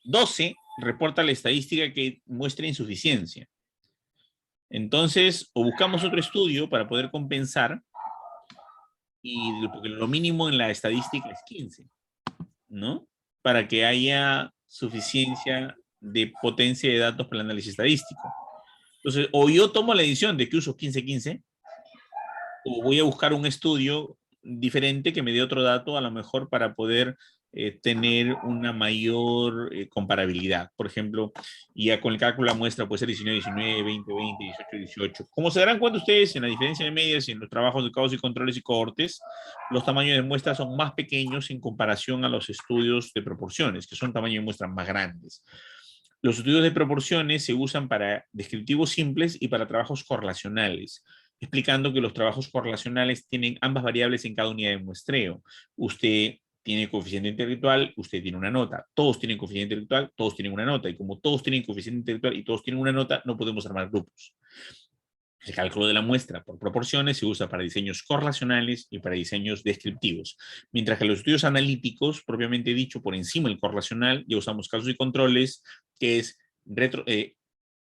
12 reporta la estadística que muestra insuficiencia. Entonces, o buscamos otro estudio para poder compensar, porque lo mínimo en la estadística es 15, ¿no? Para que haya suficiencia de potencia de datos para el análisis estadístico. Entonces, o yo tomo la decisión de que uso 15-15, o voy a buscar un estudio diferente que me dé otro dato, a lo mejor para poder tener una mayor comparabilidad. Por ejemplo, ya con el cálculo la muestra puede ser 19-19, 20-20, 18-18. Como se darán cuenta ustedes, en la diferencia de medias y en los trabajos de causa y controles y cohortes, los tamaños de muestra son más pequeños en comparación a los estudios de proporciones, que son tamaños de muestras más grandes. Los estudios de proporciones se usan para descriptivos simples y para trabajos correlacionales, explicando que los trabajos correlacionales tienen ambas variables en cada unidad de muestreo. Usted tiene coeficiente intelectual, usted tiene una nota. Todos tienen coeficiente intelectual, todos tienen una nota. Y como todos tienen coeficiente intelectual y todos tienen una nota, no podemos armar grupos. El cálculo de la muestra por proporciones se usa para diseños correlacionales y para diseños descriptivos, mientras que los estudios analíticos, propiamente dicho, por encima del correlacional, ya usamos casos y controles, que es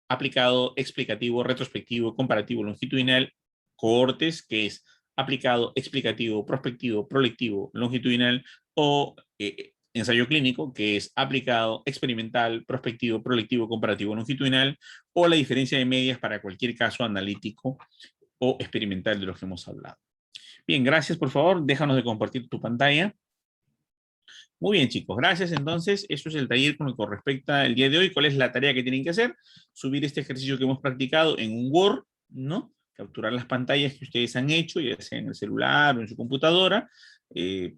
aplicado, explicativo, retrospectivo, comparativo, longitudinal, cohortes, que es aplicado, explicativo, prospectivo, proyectivo, longitudinal, o ensayo clínico, que es aplicado, experimental, prospectivo, proyectivo, comparativo, longitudinal, o la diferencia de medias para cualquier caso analítico o experimental de los que hemos hablado. Bien, gracias, por favor, déjanos de compartir tu pantalla. Muy bien, chicos, gracias. Entonces, eso es el taller con lo que respecta el día de hoy. ¿Cuál es la tarea que tienen que hacer? Subir este ejercicio que hemos practicado en un Word, ¿no? Capturar las pantallas que ustedes han hecho, ya sea en el celular o en su computadora.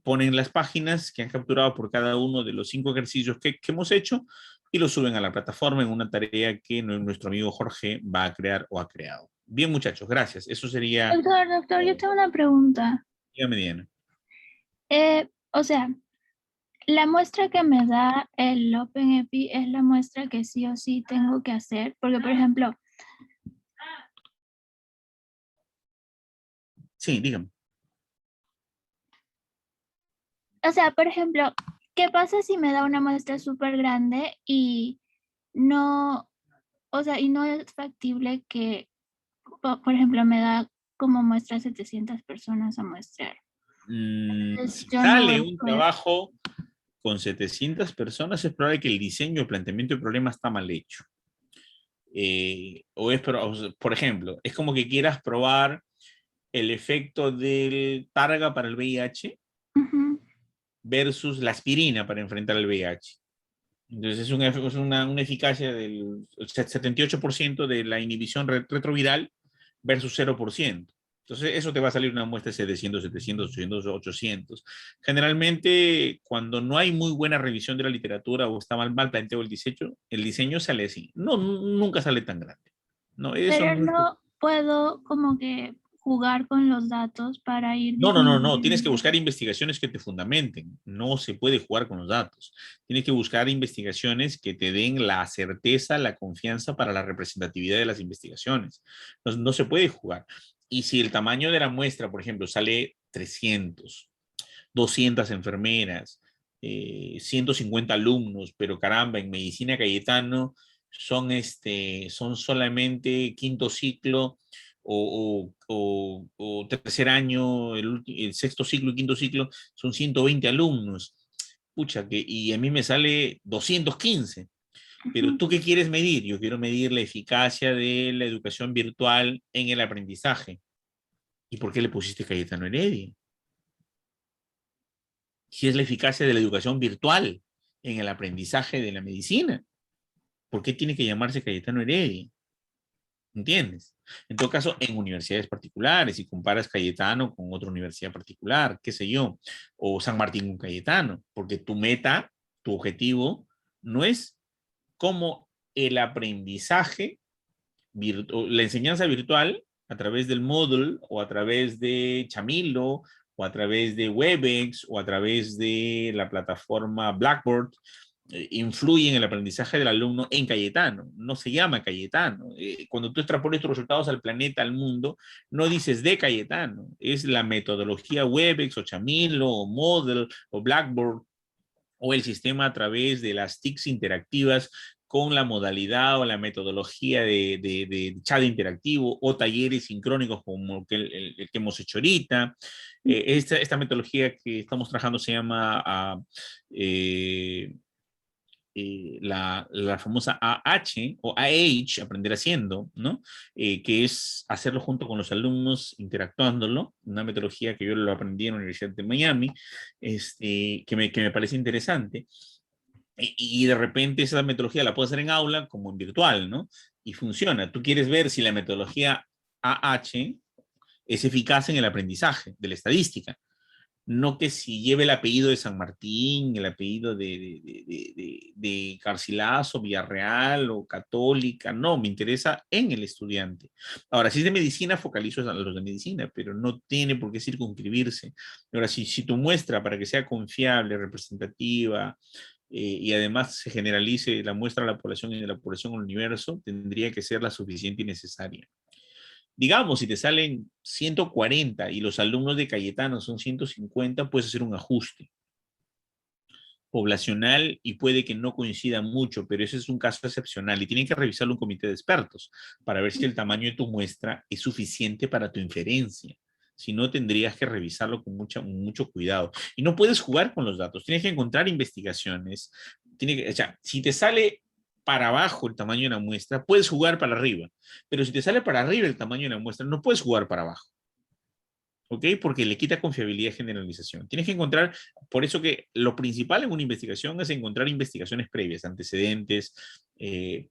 Ponen las páginas que han capturado por cada uno de los 5 ejercicios que hemos hecho y lo suben a la plataforma en una tarea que nuestro amigo Jorge va a crear o ha creado. Bien, muchachos, gracias. Eso sería...
Doctor, yo tengo una pregunta.
Dígame, Diana.
O sea, la muestra que me da el OpenEPI es la muestra que sí o sí tengo que hacer, porque por ejemplo...
Sí, dígame.
O sea, por ejemplo, ¿qué pasa si me da una muestra súper grande y no, o sea, y no es factible que, por ejemplo, me da como muestra 700 personas a muestrar?
Si
Yo no
sale
voy a
un
poder.
trabajo con 700 personas, es probable que el diseño, el planteamiento del problema está mal hecho. Por ejemplo, es como que quieras probar el efecto del targa para el VIH versus la aspirina para enfrentar el VIH. Entonces es una eficacia del 78% de la inhibición retroviral versus 0%. Entonces eso te va a salir una muestra de 700, 700, 800, 800. Generalmente cuando no hay muy buena revisión de la literatura o está mal planteado el diseño sale así. No, nunca sale tan grande. No, eso
Pero
no.
no puedo como que jugar con los datos para ir
No. Tienes que
disminuyendo.
buscar investigaciones que te fundamenten. No se puede jugar con los datos. Tienes que buscar investigaciones que te den la certeza, la confianza para la representatividad de las investigaciones. No se puede jugar. Y si el tamaño de la muestra, por ejemplo, sale 300, 200 enfermeras, 150 alumnos, pero caramba, en Medicina Cayetano son solamente quinto ciclo o tercer año, el sexto ciclo y quinto ciclo son 120 alumnos. Pucha, y a mí me sale 215. Pero ¿tú qué quieres medir? Yo quiero medir la eficacia de la educación virtual en el aprendizaje. ¿Y por qué le pusiste Cayetano Heredia? Si es la eficacia de la educación virtual en el aprendizaje de la medicina. ¿Por qué tiene que llamarse Cayetano Heredia? ¿Entiendes? En todo caso, en universidades particulares, si comparas Cayetano con otra universidad particular, qué sé yo, o San Martín con Cayetano, porque tu meta, tu objetivo, no es como el aprendizaje, la enseñanza virtual a través del Moodle o a través de Chamilo o a través de Webex o a través de la plataforma Blackboard influye en el aprendizaje del alumno en Cayetano. No se llama Cayetano. Cuando tú extrapoles tus resultados al planeta, al mundo, no dices de Cayetano. Es la metodología Webex o Chamilo o Moodle o Blackboard o el sistema a través de las TICs interactivas con la modalidad o la metodología de chat interactivo o talleres sincrónicos como el que hemos hecho ahorita. Esta metodología que estamos trabajando se llama la famosa AH o AH, aprender haciendo, ¿no? Que es hacerlo junto con los alumnos, interactuándolo, una metodología que yo lo aprendí en la Universidad de Miami, que me parece interesante. Y de repente esa metodología la puedo hacer en aula como en virtual, ¿no? Y funciona. Tú quieres ver si la metodología AH es eficaz en el aprendizaje de la estadística. No que si lleve el apellido de San Martín, el apellido de Garcilaso, Villarreal o Católica, no, me interesa en el estudiante. Ahora, si es de medicina, focalizo a los de medicina, pero no tiene por qué circunscribirse. Ahora, si tu muestra, para que sea confiable, representativa, y además se generalice la muestra a la población y de la población al universo, tendría que ser la suficiente y necesaria. Digamos, si te salen 140 y los alumnos de Cayetano son 150, puedes hacer un ajuste poblacional y puede que no coincida mucho, pero ese es un caso excepcional y tiene que revisarlo un comité de expertos para ver si el tamaño de tu muestra es suficiente para tu inferencia. Si no, tendrías que revisarlo con mucho cuidado. Y no puedes jugar con los datos, tienes que encontrar investigaciones. O sea, si te sale para abajo el tamaño de la muestra, puedes jugar para arriba. Pero si te sale para arriba el tamaño de la muestra, no puedes jugar para abajo. ¿Ok? Porque le quita confiabilidad y generalización. Tienes que encontrar, por eso que lo principal en una investigación es encontrar investigaciones previas, antecedentes,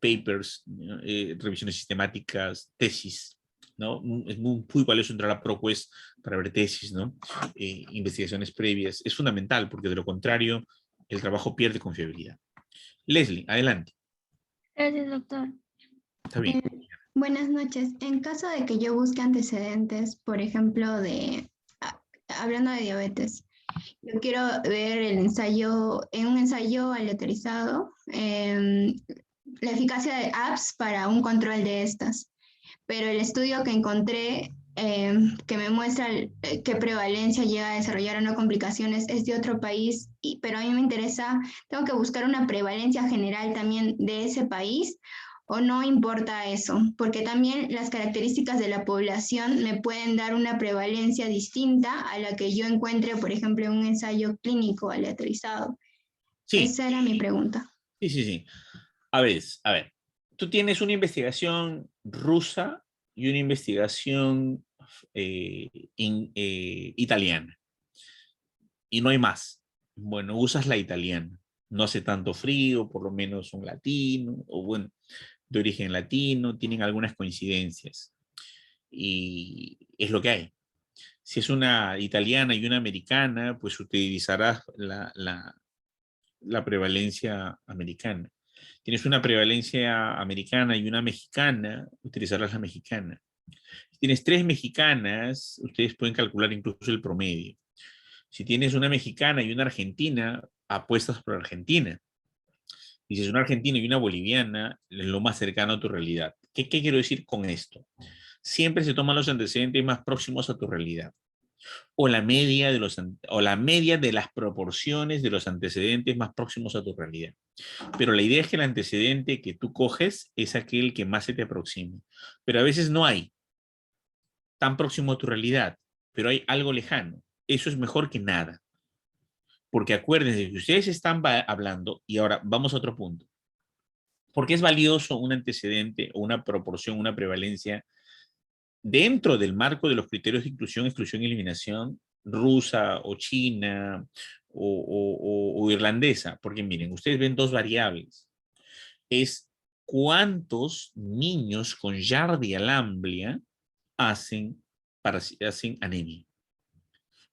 papers, revisiones sistemáticas, tesis, ¿no? Es muy valioso entrar a ProQuest para ver tesis, ¿no? Investigaciones previas. Es fundamental porque de lo contrario el trabajo pierde confiabilidad. Leslie, adelante.
Gracias, doctor.
Está bien.
Buenas noches. En caso de que yo busque antecedentes, por ejemplo, hablando de diabetes, yo quiero ver el ensayo, en un ensayo aleatorizado, la eficacia de apps para un control de estas. Pero el estudio que encontré que me muestra qué prevalencia llega a desarrollar o no complicaciones es de otro país, pero a mí me interesa, tengo que buscar una prevalencia general también de ese país, o no importa eso, porque también las características de la población me pueden dar una prevalencia distinta a la que yo encuentre, por ejemplo, en un ensayo clínico aleatorizado.
Sí.
Esa era mi pregunta.
Sí. A ver, tú tienes una investigación rusa y una investigación italiana. Y no hay más. Bueno, usas la italiana. No hace tanto frío, por lo menos son latinos, o bueno, de origen latino, tienen algunas coincidencias. Y es lo que hay. Si es una italiana y una americana, pues utilizarás la prevalencia americana. Tienes una prevalencia americana y una mexicana, utilizarás la mexicana. Si tienes 3 mexicanas, ustedes pueden calcular incluso el promedio. Si tienes una mexicana y una argentina, apuestas por Argentina. Y si es una argentina y una boliviana, es lo más cercano a tu realidad. ¿Qué quiero decir con esto? Siempre se toman los antecedentes más próximos a tu realidad. O la media de las proporciones de los antecedentes más próximos a tu realidad. Pero la idea es que el antecedente que tú coges es aquel que más se te aproxime. Pero a veces no hay tan próximo a tu realidad, pero hay algo lejano. Eso es mejor que nada. Porque acuérdense que ustedes están hablando, y ahora vamos a otro punto. ¿Por qué es valioso un antecedente o una proporción, una prevalencia dentro del marco de los criterios de inclusión, exclusión y eliminación rusa o china o irlandesa? Porque miren, ustedes ven 2 variables. Es ¿Cuántos niños con Giardia lamblia hacen anemia?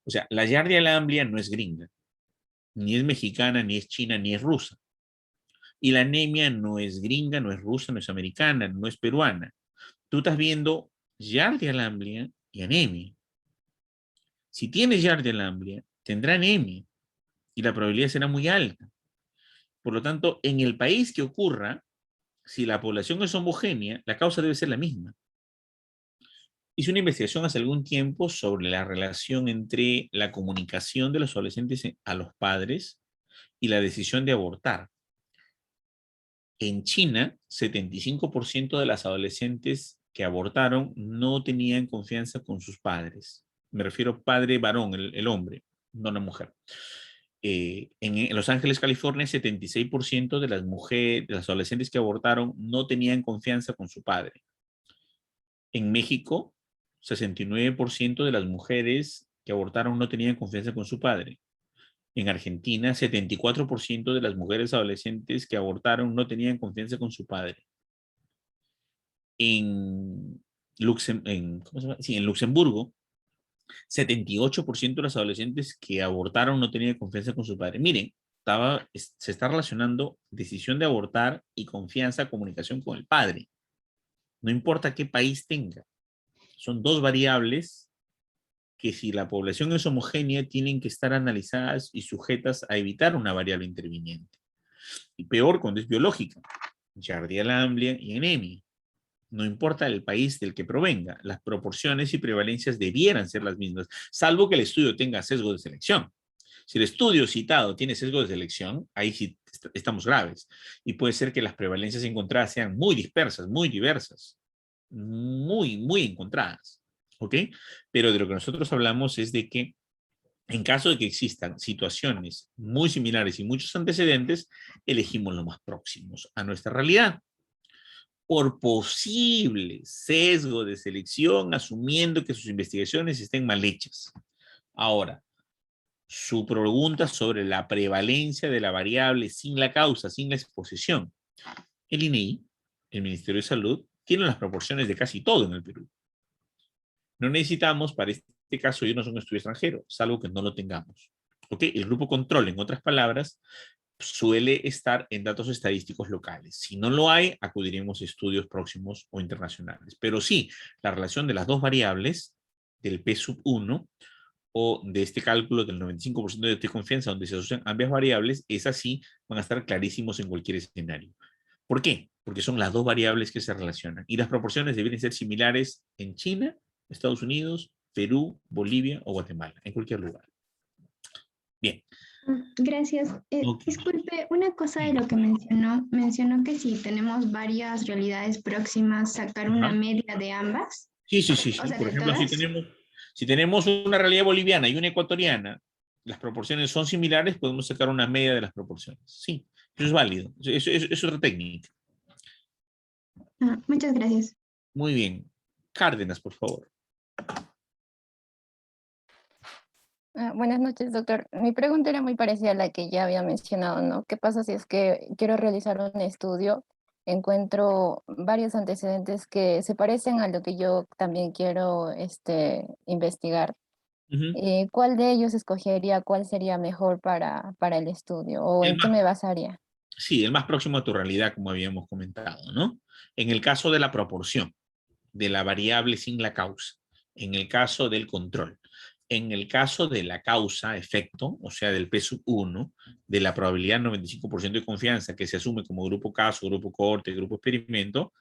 O sea, la Giardia lamblia no es gringa, ni es mexicana, ni es china, ni es rusa. Y la anemia no es gringa, no es rusa, no es americana, no es peruana. Tú estás viendo Giardia lamblia y anemia. Si tienes Giardia lamblia, tendrá anemia y la probabilidad será muy alta. Por lo tanto, en el país que ocurra, si la población es homogénea, la causa debe ser la misma. Hice una investigación hace algún tiempo sobre la relación entre la comunicación de los adolescentes a los padres y la decisión de abortar. En China, 75% de las adolescentes que abortaron no tenían confianza con sus padres. Me refiero padre varón, el hombre, no la mujer. En Los Ángeles, California, 76% de las mujeres, de las adolescentes que abortaron no tenían confianza con su padre. En México, 69% de las mujeres que abortaron no tenían confianza con su padre. En Argentina, 74% de las mujeres adolescentes que abortaron no tenían confianza con su padre. En Luxemburgo, 78% de los adolescentes que abortaron no tenían confianza con su padre. Miren, se está relacionando decisión de abortar y confianza, comunicación con el padre. No importa qué país tenga. Son dos variables que, si la población es homogénea, tienen que estar analizadas y sujetas a evitar una variable interviniente. Y peor cuando es biológica. Giardia lamblia y anemia. No importa el país del que provenga, las proporciones y prevalencias debieran ser las mismas, salvo que el estudio tenga sesgo de selección. Si el estudio citado tiene sesgo de selección, ahí sí estamos graves. Y puede ser que las prevalencias encontradas sean muy dispersas, muy diversas, muy encontradas. ¿Ok? Pero de lo que nosotros hablamos es de que en caso de que existan situaciones muy similares y muchos antecedentes, elegimos los más próximos a nuestra realidad. Por posible sesgo de selección, asumiendo que sus investigaciones estén mal hechas. Ahora, su pregunta sobre la prevalencia de la variable sin la causa, sin la exposición. El INEI, el Ministerio de Salud, tiene las proporciones de casi todo en el Perú. No necesitamos, para este caso, irnos a un estudio extranjero, salvo que no lo tengamos. ¿Ok? El grupo control, en otras palabras, suele estar en datos estadísticos locales. Si no lo hay, acudiremos a estudios próximos o internacionales. Pero sí, la relación de las dos variables, del P1 o de este cálculo del 95% de confianza, donde se asocian ambas variables, es así, van a estar clarísimos en cualquier escenario. ¿Por qué? Porque son las dos variables que se relacionan. Y las proporciones deben ser similares en China, Estados Unidos, Perú, Bolivia o Guatemala, en cualquier lugar. Bien.
Gracias.
Okay.
Disculpe, una cosa de lo que mencionó que si tenemos varias realidades próximas, sacar una media de ambas.
Sí.
O sea,
Por ejemplo, si tenemos una realidad boliviana y una ecuatoriana, las proporciones son similares, podemos sacar una media de las proporciones. Sí, eso es válido. Es otra técnica.
Muchas gracias.
Muy bien. Cárdenas, por favor.
Buenas noches, doctor. Mi pregunta era muy parecida a la que ya había mencionado, ¿no? ¿Qué pasa si es que quiero realizar un estudio, encuentro varios antecedentes que se parecen a lo que yo también quiero investigar? ¿Cuál de ellos escogería? ¿Cuál sería mejor para el estudio? ¿O en qué me basaría?
Sí, el más próximo a tu realidad, como habíamos comentado, ¿no? En el caso de la proporción, de la variable sin la causa, en el caso del control, en el caso de la causa-efecto, o sea, del P1, de la probabilidad 95% de confianza que se asume como grupo caso, grupo cohorte, grupo experimento,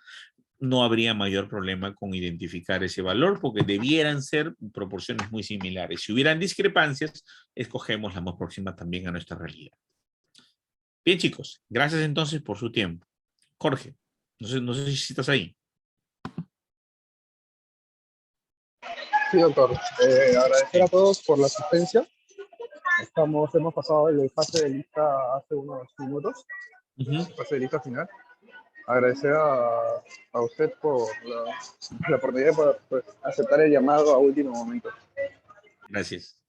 no habría mayor problema con identificar ese valor porque debieran ser proporciones muy similares. Si hubieran discrepancias, escogemos la más próxima también a nuestra realidad. Bien, chicos, gracias entonces por su tiempo. Jorge, no sé si estás ahí.
Sí, doctor. Agradecer a todos por la asistencia. Hemos pasado el fase de lista hace unos minutos, fase de lista final. Agradecer a usted por la oportunidad de aceptar el llamado a último momento.
Gracias.